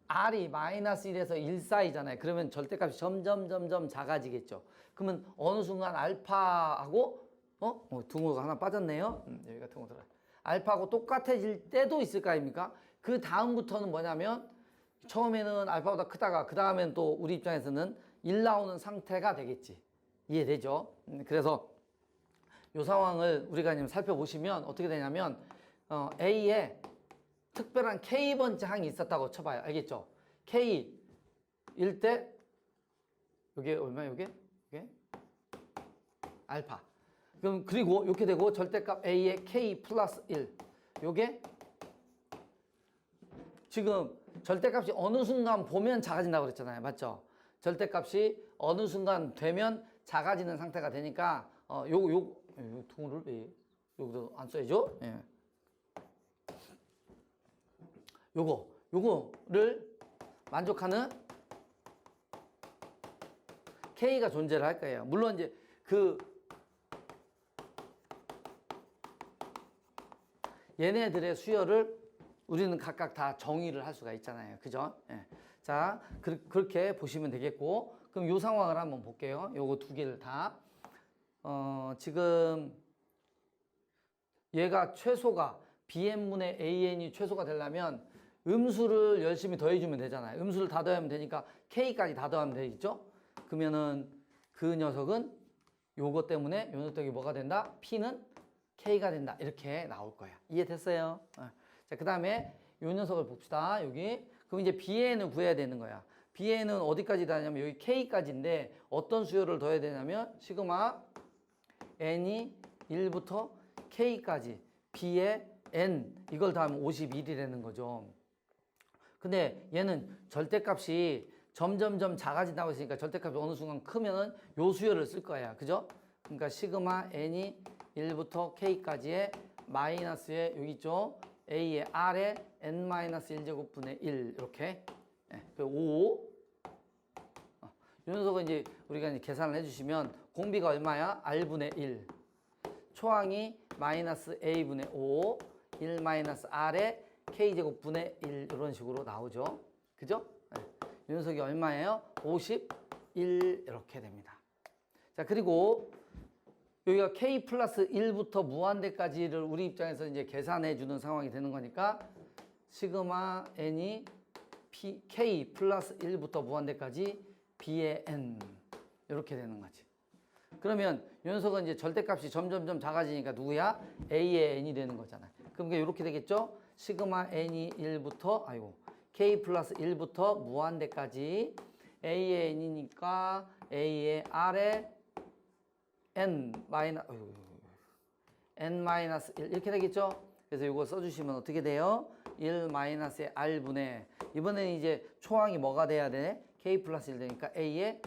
R이 마이너스 1에서 1 사이잖아요. 그러면 절대값이 점점 작아지겠죠. 그러면 어느 순간 알파하고 둥어가 하나 빠졌네요. 여기가 둥어 들어요. 알파하고 똑같아질 때도 있을 거 아닙니까? 그 다음부터는 뭐냐면 처음에는 알파보다 크다가 그 다음엔 또 우리 입장에서는 1 나오는 상태가 되겠지. 이해되죠? 그래서 이 상황을 우리가 지금 살펴보시면 어떻게 되냐면 A에 특별한 K번째 항이 있었다고 쳐봐요. 알겠죠? K일 때 이게 얼마야? 이게 알파. 그럼 그리고 이렇게 되고 절대값 A의 K 플러스 1. 요게 지금 절대값이 어느 순간 보면 작아진다고 그랬잖아요. 맞죠? 절대값이 어느 순간 되면 작아지는 상태가 되니까 요 둥어를 왜 여기도 안 써야죠? 예. 요거를 만족하는 K가 존재를 할 거예요. 물론 이제 얘네들의 수열을 우리는 각각 다 정의를 할 수가 있잖아요. 그죠? 예. 자, 그렇게 보시면 되겠고, 그럼 요 상황을 한번 볼게요. 요거 두 개를 다. 지금 얘가 최소가 BN분의 AN이 최소가 되려면 음수를 열심히 더해주면 되잖아요. 음수를 다 더하면 되니까 K까지 다 더하면 되겠죠? 그러면은 그 녀석은 요거 때문에 요 녀석이 뭐가 된다? P는 K가 된다. 이렇게 나올 거야. 이해됐어요? 자, 그 다음에 요 녀석을 봅시다. 여기. 그럼 이제 BN을 구해야 되는 거야. BN은 어디까지 다냐면 여기 K까지인데 어떤 수열을 더해야 되냐면 시그마 N이 1부터 K까지 B의 N 이걸 더하면 51이라는 거죠. 근데 얘는 절대값이 점점점 작아진다고 했으니까 절대값이 어느 순간 크면은 요 수열을 쓸 거야. 그죠? 그러니까 시그마 N이 1부터 K까지의 마이너스의 여기 있죠? A의 R의 N-1제곱분의 1 이렇게 5 이 녀석은 이제 우리가 이제 계산을 해주시면 공비가 얼마야? R분의 1 초항이 마이너스 A분의 5 1 마이너스 R의 K제곱분의 1 이런 식으로 나오죠. 그죠? 이 녀석이 얼마예요? 51 이렇게 됩니다. 자, 그리고 여기가 k 플러스 1부터 무한대까지를 우리 입장에서 이제 계산해 주는 상황이 되는 거니까 시그마 n이 k 플러스 1부터 무한대까지 b의 n 이렇게 되는 거지. 그러면 이 녀석은 이제 절대값이 점점점 작아지니까 누구야? a의 n이 되는 거잖아요. 그럼 이렇게 되겠죠? 시그마 n이 1부터 k 플러스 1부터 무한대까지 a의 n이니까 a의 r에 n 마이너스 1 이렇게 되겠죠? 그래서 이거 써주시면 어떻게 돼요? 1 마이너스의 r분의 이번에는 이제 초항이 뭐가 돼야 돼? k 플러스 1 되니까 a의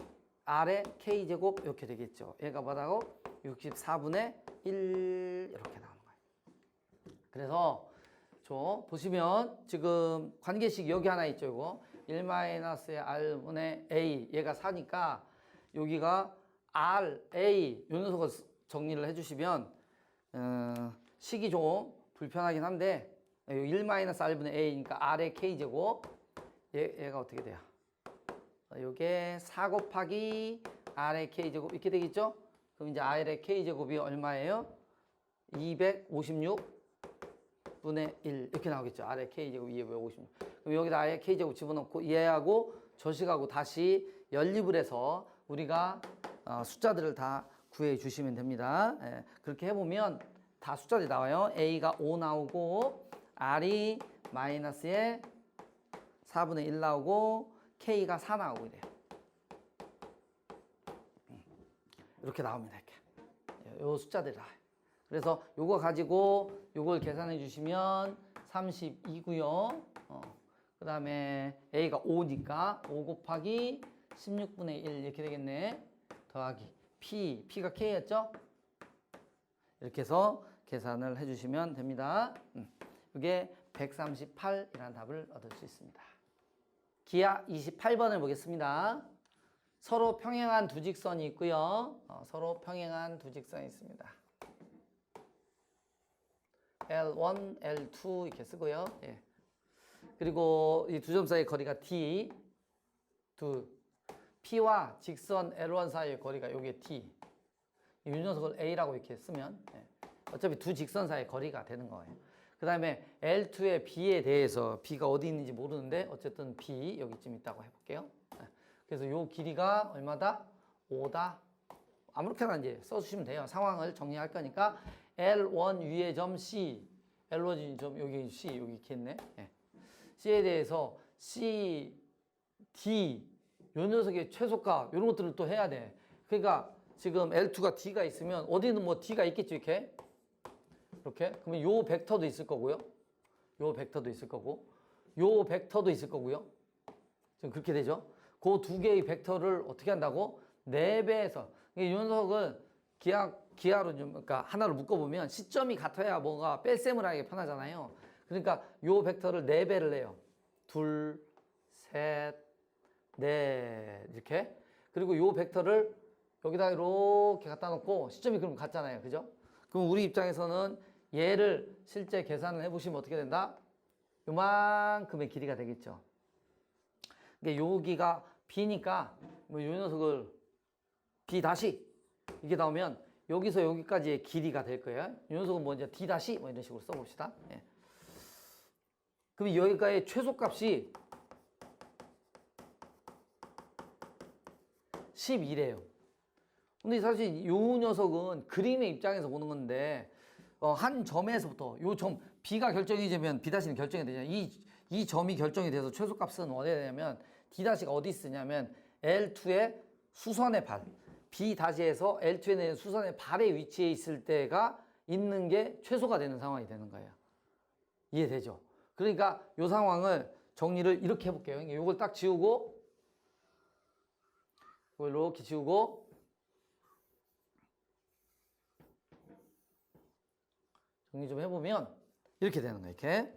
r의 k제곱 이렇게 되겠죠. 얘가 뭐라고? 64분의 1 이렇게 나오는 거예요. 그래서 저 보시면 지금 관계식 여기 하나 있죠. 이거 1 마이너스의 r분의 a 얘가 4니까 여기가 r, a 요 녀석을 정리를 해주시면 식이 좀 불편하긴 한데 1 마이너스 r분의 a니까 r의 k제곱 얘가 어떻게 돼요? 요게 4 곱하기 r의 k제곱 이렇게 되겠죠? 그럼 이제 r의 k제곱이 얼마예요? 256분의 1 이렇게 나오겠죠? r의 k제곱 256. 그럼 여기다 r의 k제곱 집어넣고 얘하고 저식하고 다시 연립을 해서 우리가 숫자들을 다 구해 주시면 됩니다. 예, 그렇게 해보면 다 숫자들이 나와요. a가 5 나오고 r이 마이너스에 4분의 1 나오고 k가 4 나오고 이래요. 이렇게 나옵니다. 이렇게. 요 숫자들이 나와요. 그래서 요거 가지고 요걸 계산해 주시면 32고요. 그 다음에 a가 5니까 5 곱하기 16분의 1 이렇게 되겠네. 더하기 p가 k였죠? 이렇게 해서 계산을 해주시면 됩니다. 이게 138이라는 답을 얻을 수 있습니다. 기하 28번을 보겠습니다. 서로 평행한 두 직선이 있고요. 서로 평행한 두 직선이 있습니다. L1, L2 이렇게 쓰고요. 예. 그리고 이 두 점 사이의 거리가 D, P와 직선 L1 사이의 거리가 여기에 T. 이 녀석을 A라고 이렇게 쓰면 어차피 두 직선 사이의 거리가 되는 거예요. 그 다음에 L2의 B에 대해서 B가 어디 있는지 모르는데 어쨌든 B 여기쯤 있다고 해볼게요. 그래서 요 길이가 얼마다? 5다. 아무렇게나 이제 써주시면 돼요. 상황을 정리할 거니까 L1 위의 점 C, L1 위의 점 여기 C 여기 있겠네. C에 대해서 C, D 요 녀석의 최소값 이런 것들을 또 해야 돼. 그러니까 지금 L2가 D가 있으면 어디는 뭐 D가 있겠죠 이렇게. 그러면 요 벡터도 있을 거고요. 요 벡터도 있을 거고 요 벡터도 있을 거고요. 지금 그렇게 되죠. 그 두 개의 벡터를 어떻게 한다고? 4배에서. 이 녀석은 기하로 좀 그러니까 하나로 묶어보면 시점이 같아야 뭐가 뺄셈을 하기 편하잖아요. 그러니까 요 벡터를 4배를 해요. 2, 3, 4 이렇게. 그리고 요 벡터를 여기다 이렇게 갖다 놓고 시점이 그럼 같잖아요. 그죠? 그럼 우리 입장에서는 얘를 실제 계산을 해보시면 어떻게 된다? 요만큼의 길이가 되겠죠. 그러니까 여기가 B니까 뭐 요 녀석을 B 다시 이게 나오면 여기서 여기까지의 길이가 될 거예요. 이 녀석은 뭐 이제 D 다시 뭐 이런 식으로 써봅시다. 예. 그럼 여기가의 최소값이 12래요. 근데 사실 요 녀석은 그림의 입장에서 보는 건데 한 점에서부터 요 점 B가 결정이 되면 B 다시는 결정이 되잖아요. 이 점이 결정이 돼서 최소값은 어디에 되냐면 D 다시가 어디 쓰냐면 L2의 수선의 발 B 다시에서 L2에 내는 수선의 발의 위치에 있을 때가 있는 게 최소가 되는 상황이 되는 거예요. 이해되죠? 그러니까 이 상황을 정리를 이렇게 해볼게요. 이걸 딱 지우고 이걸 이렇게 지우고 정리 좀 해보면 이렇게 되는 거예요. 이렇게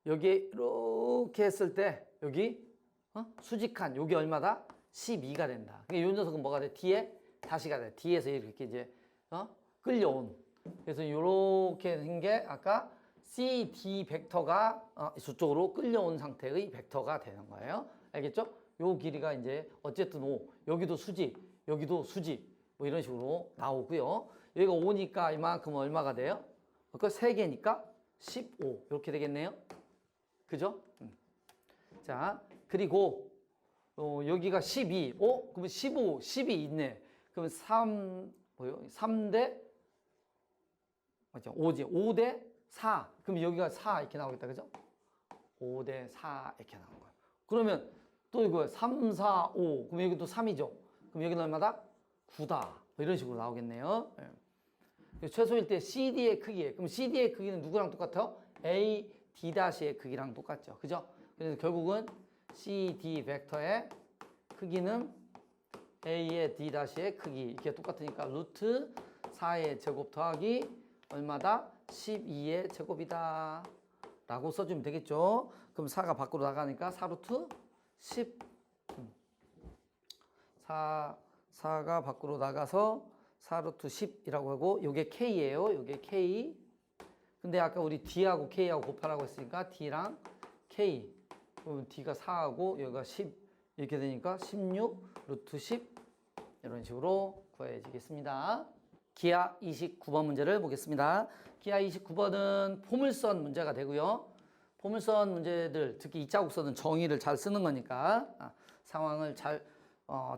여기 이렇게 했을 때 여기 수직한 여기 얼마다? 12가 된다. 그러니까 이 녀석은 뭐가 돼? D에 다시가 돼. D에서 이렇게 이제 끌려온. 그래서 이렇게 된 게 아까 CD 벡터가 저쪽으로 끌려온 상태의 벡터가 되는 거예요. 알겠죠? 요 길이가 이제 어쨌든 5, 여기도 수직, 여기도 수직, 뭐 이런 식으로 나오고요. 여기가 5니까 이만큼 얼마가 돼요? 그러니까 3개니까 15 이렇게 되겠네요. 그죠? 자, 그리고 여기가 12, 그러면 15, 10이 있네. 그러면 3대 맞죠? 5대 4. 그럼 여기가 4 이렇게 나오겠다. 그죠? 5대 4 이렇게 나온 거예요. 그러면 또 이거 3, 4, 5. 그럼 여기도 3이죠. 그럼 여기는 얼마다? 9다. 뭐 이런 식으로 나오겠네요. 네. 최소일 때 CD의 크기에. 그럼 CD의 크기는 누구랑 똑같아요? A, D''의 크기랑 똑같죠. 그죠? 그래서 결국은 CD 벡터의 크기는 A의 D''의 크기. 이렇게 똑같으니까 루트 4의 제곱 더하기 얼마다? 12의 제곱이다. 라고 써주면 되겠죠. 그럼 4가 밖으로 나가니까 4루트 10. 4가 밖으로 나가서 4루트 10이라고 하고, 요게 K예요. 요게 K. 근데 아까 우리 D하고 K하고 곱하라고 했으니까 D랑 K. 그러면 D가 4하고 여기가 10. 이렇게 되니까 16 루트 10. 이런 식으로 구해지겠습니다. 기하 29번 문제를 보겠습니다. 기하 29번은 포물선 문제가 되고요. 포물선 문제들, 특히 2차 국선은 정의를 잘 쓰는 거니까 상황을 잘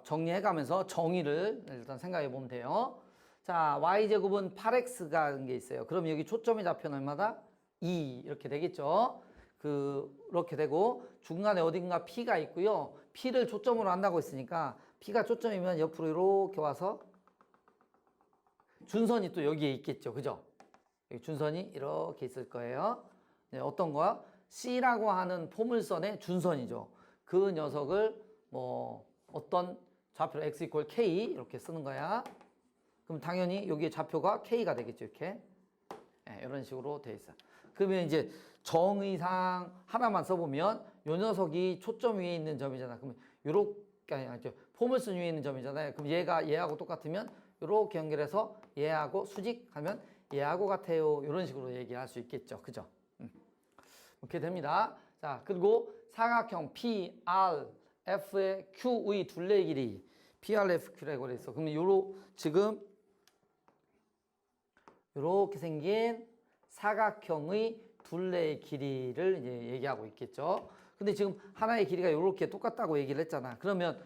정리해가면서 정의를 일단 생각해 보면 돼요. 자, y제곱은 8x가 게 있어요. 그럼 여기 초점이 잡혀는 얼마다? 2 이렇게 되겠죠. 그렇게 되고 중간에 어딘가 p가 있고요. p를 초점으로 한다고 했으니까 p가 초점이면 옆으로 이렇게 와서 준선이 또 여기에 있겠죠. 그죠? 여기 준선이 이렇게 있을 거예요. 네, 어떤 거야? C라고 하는 포물선의 준선이죠. 그 녀석을 뭐 어떤 좌표로 x = k 이렇게 쓰는 거야. 그럼 당연히 여기에 좌표가 k가 되겠죠. 이렇게. 네, 이런 식으로 돼 있어. 그러면 이제 정의상 하나만 써보면 요 녀석이 초점 위에 있는 점이잖아. 그러면 요렇게 아니죠. 포물선 위에 있는 점이잖아요. 그럼 얘하고 똑같으면 요렇게 연결해서 얘하고 수직하면 얘하고 같아요. 이런 식으로 얘기할 수 있겠죠. 그죠? 이렇게 됩니다. 자, 그리고 사각형 PRF의 Q의 둘레 길이 PRFQ라고 그랬어. 그러면 지금 요렇게 생긴 사각형의 둘레의 길이를 이제 얘기하고 있겠죠. 근데 지금 하나의 길이가 요렇게 똑같다고 얘기를 했잖아. 그러면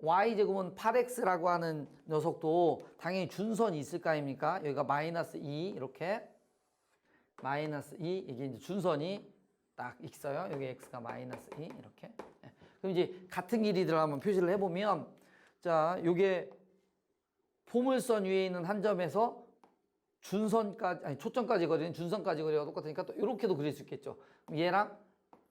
y제곱은 8x라고 하는 녀석도 당연히 준선이 있을 거 아닙니까? 여기가 마이너스 2 이렇게 마이너스 2 이게 이제 준선이 딱 있어요. 여기 x가 마이너스 2 이렇게. 그럼 이제 같은 길이들 한번 표시를 해보면 자, 요게 포물선 위에 있는 한 점에서 준선까지 아니 초점까지 거리는 준선까지 거리가 똑같으니까 또 이렇게도 그릴 수 있겠죠.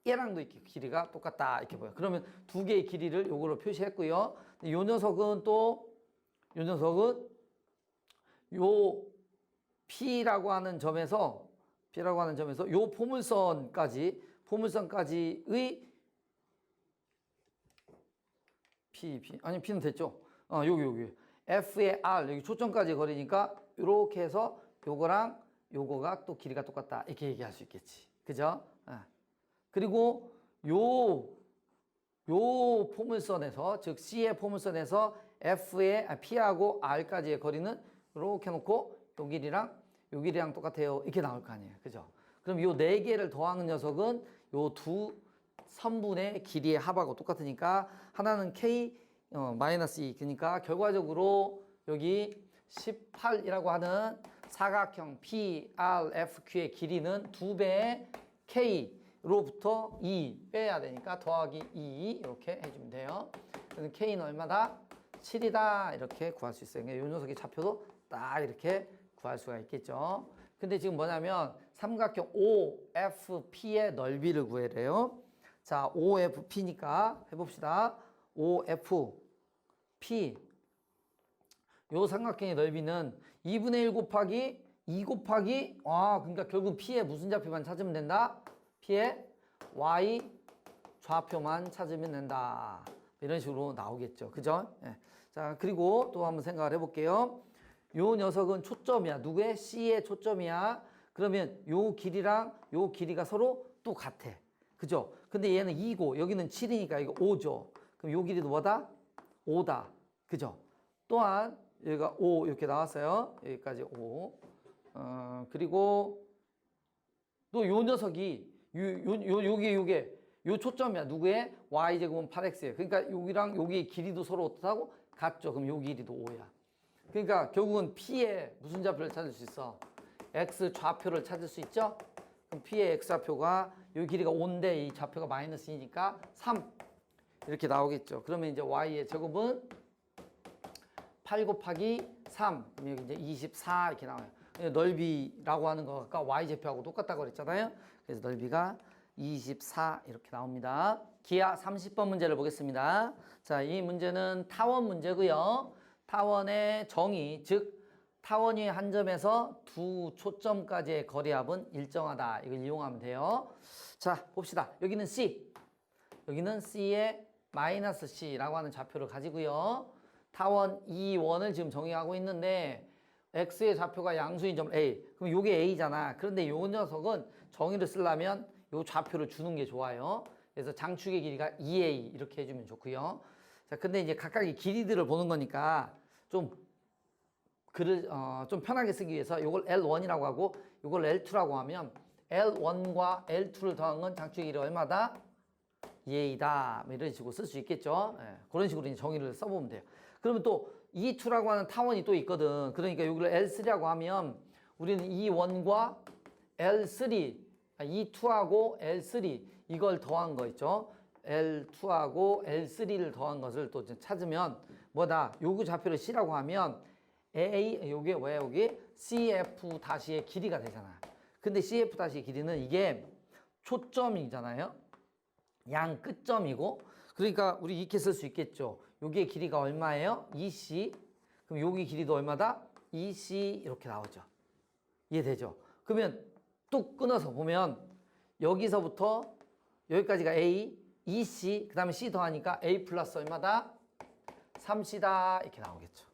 얘랑도 이렇게 길이가 똑같다 이렇게 보여. 그러면 두 개의 길이를 요거로 표시했고요. 요 녀석은 요 P라고 하는 점에서 요 포물선까지의 P는 됐죠. 여기 F의 R 여기 초점까지 거리니까 이렇게 해서 요거랑 요거가 또 길이가 똑같다 이렇게 얘기할 수 있겠지. 그죠? 그리고 요 포물선에서 즉 C의 포물선에서 P하고 R까지의 거리는 이렇게 놓고 요 길이랑 똑같아요. 이렇게 나올 거 아니에요. 그죠? 그럼 요 네 개를 더하는 녀석은 요 두 선분의 길이의 합하고 똑같으니까 하나는 K 마이너스 2 그러니까 결과적으로 여기 18이라고 하는 사각형 PRFQ의 길이는 2배의 K로부터 2 빼야 되니까 더하기 2 이렇게 해주면 돼요. 그래서 K는 얼마다? 7이다 이렇게 구할 수 있어요. 이 녀석의 좌표도 딱 이렇게 구할 수가 있겠죠. 근데 지금 뭐냐면 삼각형 OFP의 넓이를 구해래요. 자, OFP니까 해봅시다. OFP 요 삼각형의 넓이는 2분의 1 곱하기 2 곱하기 그러니까 결국 P의 무슨 좌표만 찾으면 된다? P의 Y 좌표만 찾으면 된다. 이런 식으로 나오겠죠. 그죠? 예. 자, 그리고 또 한번 생각을 해볼게요. 요 녀석은 초점이야. 누구의? C의 초점이야. 그러면 요 길이랑 요 길이가 서로 또 같아. 그죠? 근데 얘는 2고 여기는 7이니까 이거 5죠. 그럼 요 길이도 뭐다? 5다. 그죠? 또한 여기가 5 이렇게 나왔어요. 여기까지 5. 그리고 또 요 녀석이 요게 요 초점이야. 누구의? y제곱은 8x예요. 그러니까 여기랑 여기의 길이도 서로 어떻다고? 같죠. 그럼 요 길이도 5야. 그러니까 결국은 P의 무슨 좌표를 찾을 수 있어? X 좌표를 찾을 수 있죠? 그럼 P의 X 좌표가 요 길이가 5인데 이 좌표가 마이너스 2니까 3 이렇게 나오겠죠. 그러면 이제 Y의 제곱은 8 곱하기 3 그럼 여기 이제 24 이렇게 나와요. 넓이라고 하는 거가 Y좌표하고 똑같다고 그랬잖아요. 그래서 넓이가 24 이렇게 나옵니다. 기하 30번 문제를 보겠습니다. 자, 이 문제는 타원 문제고요. 타원의 정의, 즉 타원 위의 한 점에서 두 초점까지의 거리합은 일정하다. 이걸 이용하면 돼요. 자, 봅시다. 여기는 C. 여기는 C의 마이너스 C라고 하는 좌표를 가지고요. 타원 E1을 지금 정의하고 있는데 X의 좌표가 양수인 점 A. 그럼 요게 A잖아. 그런데 요 녀석은 정의를 쓰려면 요 좌표를 주는 게 좋아요. 그래서 장축의 길이가 2A 이렇게 해주면 좋고요. 자, 근데 이제 각각의 길이들을 보는 거니까 좀 좀 편하게 쓰기 위해서 요걸 L1이라고 하고 요걸 L2라고 하면 L1과 L2를 더한 건 장축의 길이 얼마다? 2A다. 뭐 이런 식으로 쓸 수 있겠죠. 예, 그런 식으로 이제 정의를 써보면 돼요. 그러면 또 E2라고 하는 타원이 또 있거든. 그러니까 여기를 L3라고 하면 우리는 E1과 L3, E2하고 L3 이걸 더한 거 있죠. L2하고 L3를 더한 것을 또 찾으면 뭐다? 요구 좌표를 C라고 하면 요게 왜 여기 CF-의 길이가 되잖아. 근데 CF-의 길이는 이게 초점이잖아요. 양 끝점이고 그러니까 우리 이렇게 쓸 수 있겠죠. 여기의 길이가 얼마예요? 2C. 그럼 여기 길이도 얼마다? 2C 이렇게 나오죠. 이해되죠? 그러면 뚝 끊어서 보면 여기서부터 여기까지가 A, 2C, 그 다음에 C 더하니까 A 플러스 얼마다? 3C다 이렇게 나오겠죠.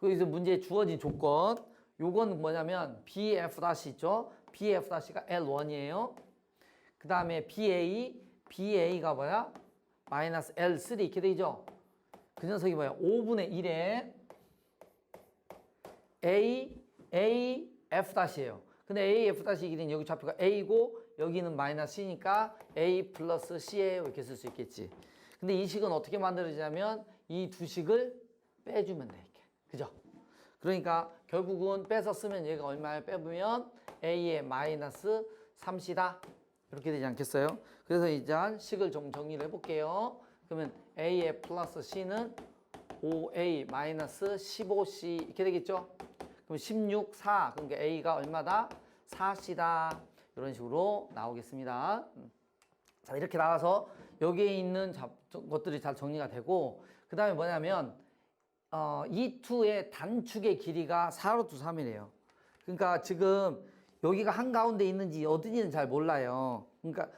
그래서 문제에 주어진 조건 요건 뭐냐면 BF' 있죠? BF'가 L1이에요. 그 다음에 BA가 뭐야? 마이너스 L3 이렇게 되죠? 그 녀석이 뭐야? 5분의 1에 AF'이에요. 근데 AF' 길이는 여기 좌표가 A고 여기는 마이너스 C니까 A 플러스 C예요. 이렇게 쓸 수 있겠지. 근데 이 식은 어떻게 만들어지냐면 이 두 식을 빼주면 돼. 이렇게. 그죠? 그러니까 결국은 빼서 쓰면 얘가 얼마를 빼보면 A의 마이너스 3C다. 이렇게 되지 않겠어요? 그래서 이제 식을 좀 정리를 해볼게요. 그러면 A의 플러스 C는 5A 마이너스 15C 이렇게 되겠죠? 그럼 16, 4. 그러니까 A가 얼마다? 4C다. 이런 식으로 나오겠습니다. 자, 이렇게 나와서 여기에 있는 것들이 잘 정리가 되고 그 다음에 뭐냐면 E2의 단축의 길이가 4루트 3이래요. 그러니까 지금 여기가 한가운데 있는지 어딘지는 잘 몰라요. 그러니까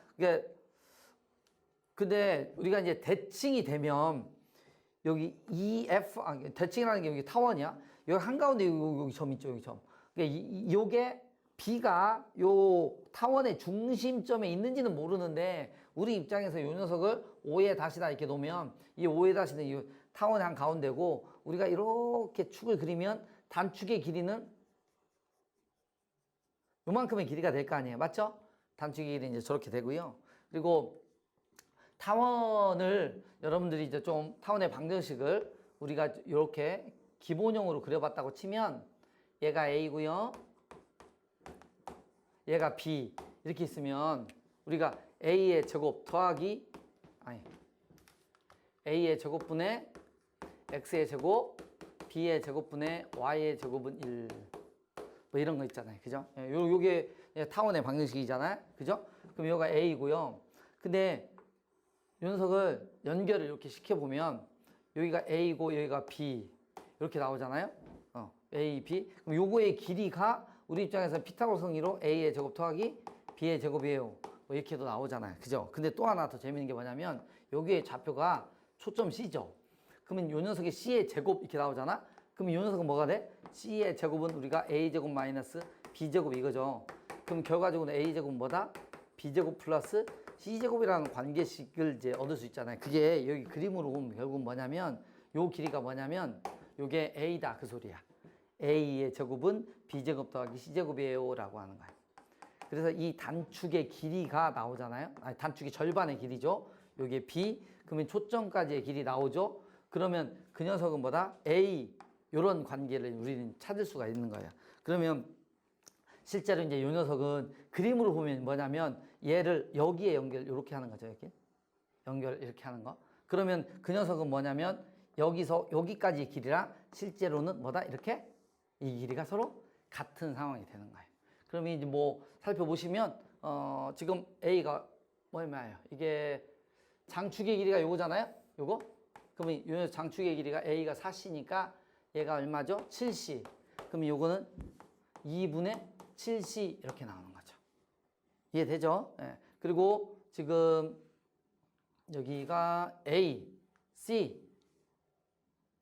근데 우리가 이제 대칭이 되면 여기 EF 대칭이라는 게 여기 타원이야. 여기 한가운데 여기 점 있죠. 여기 점. 그러니까 요게 B가 요 타원의 중심점에 있는지는 모르는데 우리 입장에서 요 녀석을 5의 다시다 이렇게 놓으면 이 5의 다시는 이 타원의 한 가운데고 우리가 이렇게 축을 그리면 단축의 길이는 요만큼의 길이가 될 거 아니에요. 맞죠? 단축의 길이는 이제 저렇게 되고요. 그리고 타원을 여러분들이 이제 좀 타원의 방정식을 우리가 이렇게 기본형으로 그려봤다고 치면 얘가 A고요. 얘가 B 이렇게 있으면 우리가 A의 제곱 더하기 A의 제곱분의 X의 제곱 B의 제곱분의 Y의 제곱은 1 뭐 이런 거 있잖아요. 그죠? 요게 타원의 방정식이잖아요. 그죠? 그럼 여기가 A고요. 근데 이 녀석을 연결을 이렇게 시켜보면 여기가 A고 여기가 B 이렇게 나오잖아요. A, B. 그럼 요거의 길이가 우리 입장에서 피타고라스 정리로 A의 제곱 더하기 B의 제곱이에요. 뭐 이렇게도 나오잖아요. 그죠? 근데 또 하나 더 재밌는 게 뭐냐면 여기의 좌표가 초점 C죠. 그러면 요 녀석의 C의 제곱 이렇게 나오잖아. 그럼 요 녀석은 뭐가 돼? C의 제곱은 우리가 A 제곱 마이너스 B 제곱 이거죠. 그럼 결과적으로 a제곱은 뭐다? b제곱 플러스 c제곱이라는 관계식을 이제 얻을 수 있잖아요. 그게 여기 그림으로 보면 결국은 뭐냐면 요 길이가 뭐냐면 요게 a다 그 소리야. a의 제곱은 b제곱 더하기 c제곱이에요 라고 하는 거예요. 그래서 이 단축의 길이가 나오잖아요. 아니, 단축의 절반의 길이죠. 요게 b, 그러면 초점까지의 길이 나오죠. 그러면 그 녀석은 뭐다? a, 요런 관계를 우리는 찾을 수가 있는 거예요. 그러면 실제로 이제 요 녀석은 그림으로 보면 뭐냐면 얘를 여기에 연결 이렇게 하는 거죠. 이렇게 연결 이렇게 하는 거. 그러면 그 녀석은 뭐냐면 여기서 여기까지의 길이랑 실제로는 뭐다? 이렇게 이 길이가 서로 같은 상황이 되는 거예요. 그러면 이제 뭐 살펴보시면 지금 a가 얼마예요? 이게 장축의 길이가 요거잖아요. 요거. 그러면 요 장축의 길이가 a가 4c니까 얘가 얼마죠? 7c. 그럼 요거는 2분의 7c 이렇게 나오는 거죠. 이해되죠? 예. 그리고 지금 여기가 a, c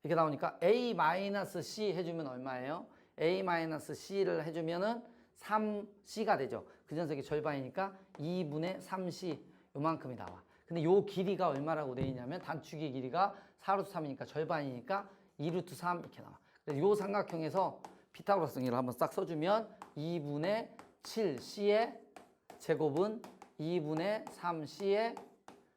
이렇게 나오니까 a-c 해주면 얼마예요? a-c를 해주면은 3c가 되죠. 그 녀석이 절반이니까 2분의 3c 요만큼이 나와. 근데 요 길이가 얼마라고 되어 있냐면 단축의 길이가 4루트 3이니까 절반이니까 2루트 3 이렇게 나와. 그래서 요 삼각형에서 피타고라스 정리를 한번 싹 써주면 2분의 7c의 제곱은 2분의 3c의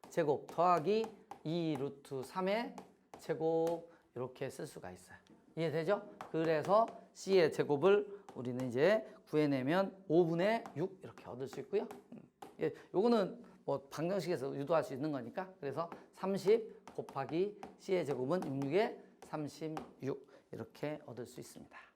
제곱 더하기 2루트 3의 제곱 이렇게 쓸 수가 있어요. 이해되죠? 그래서 c의 제곱을 우리는 이제 구해내면 5분의 6 이렇게 얻을 수 있고요. 예, 요거는 뭐 방정식에서 유도할 수 있는 거니까 그래서 30 곱하기 c의 제곱은 66에 36 이렇게 얻을 수 있습니다.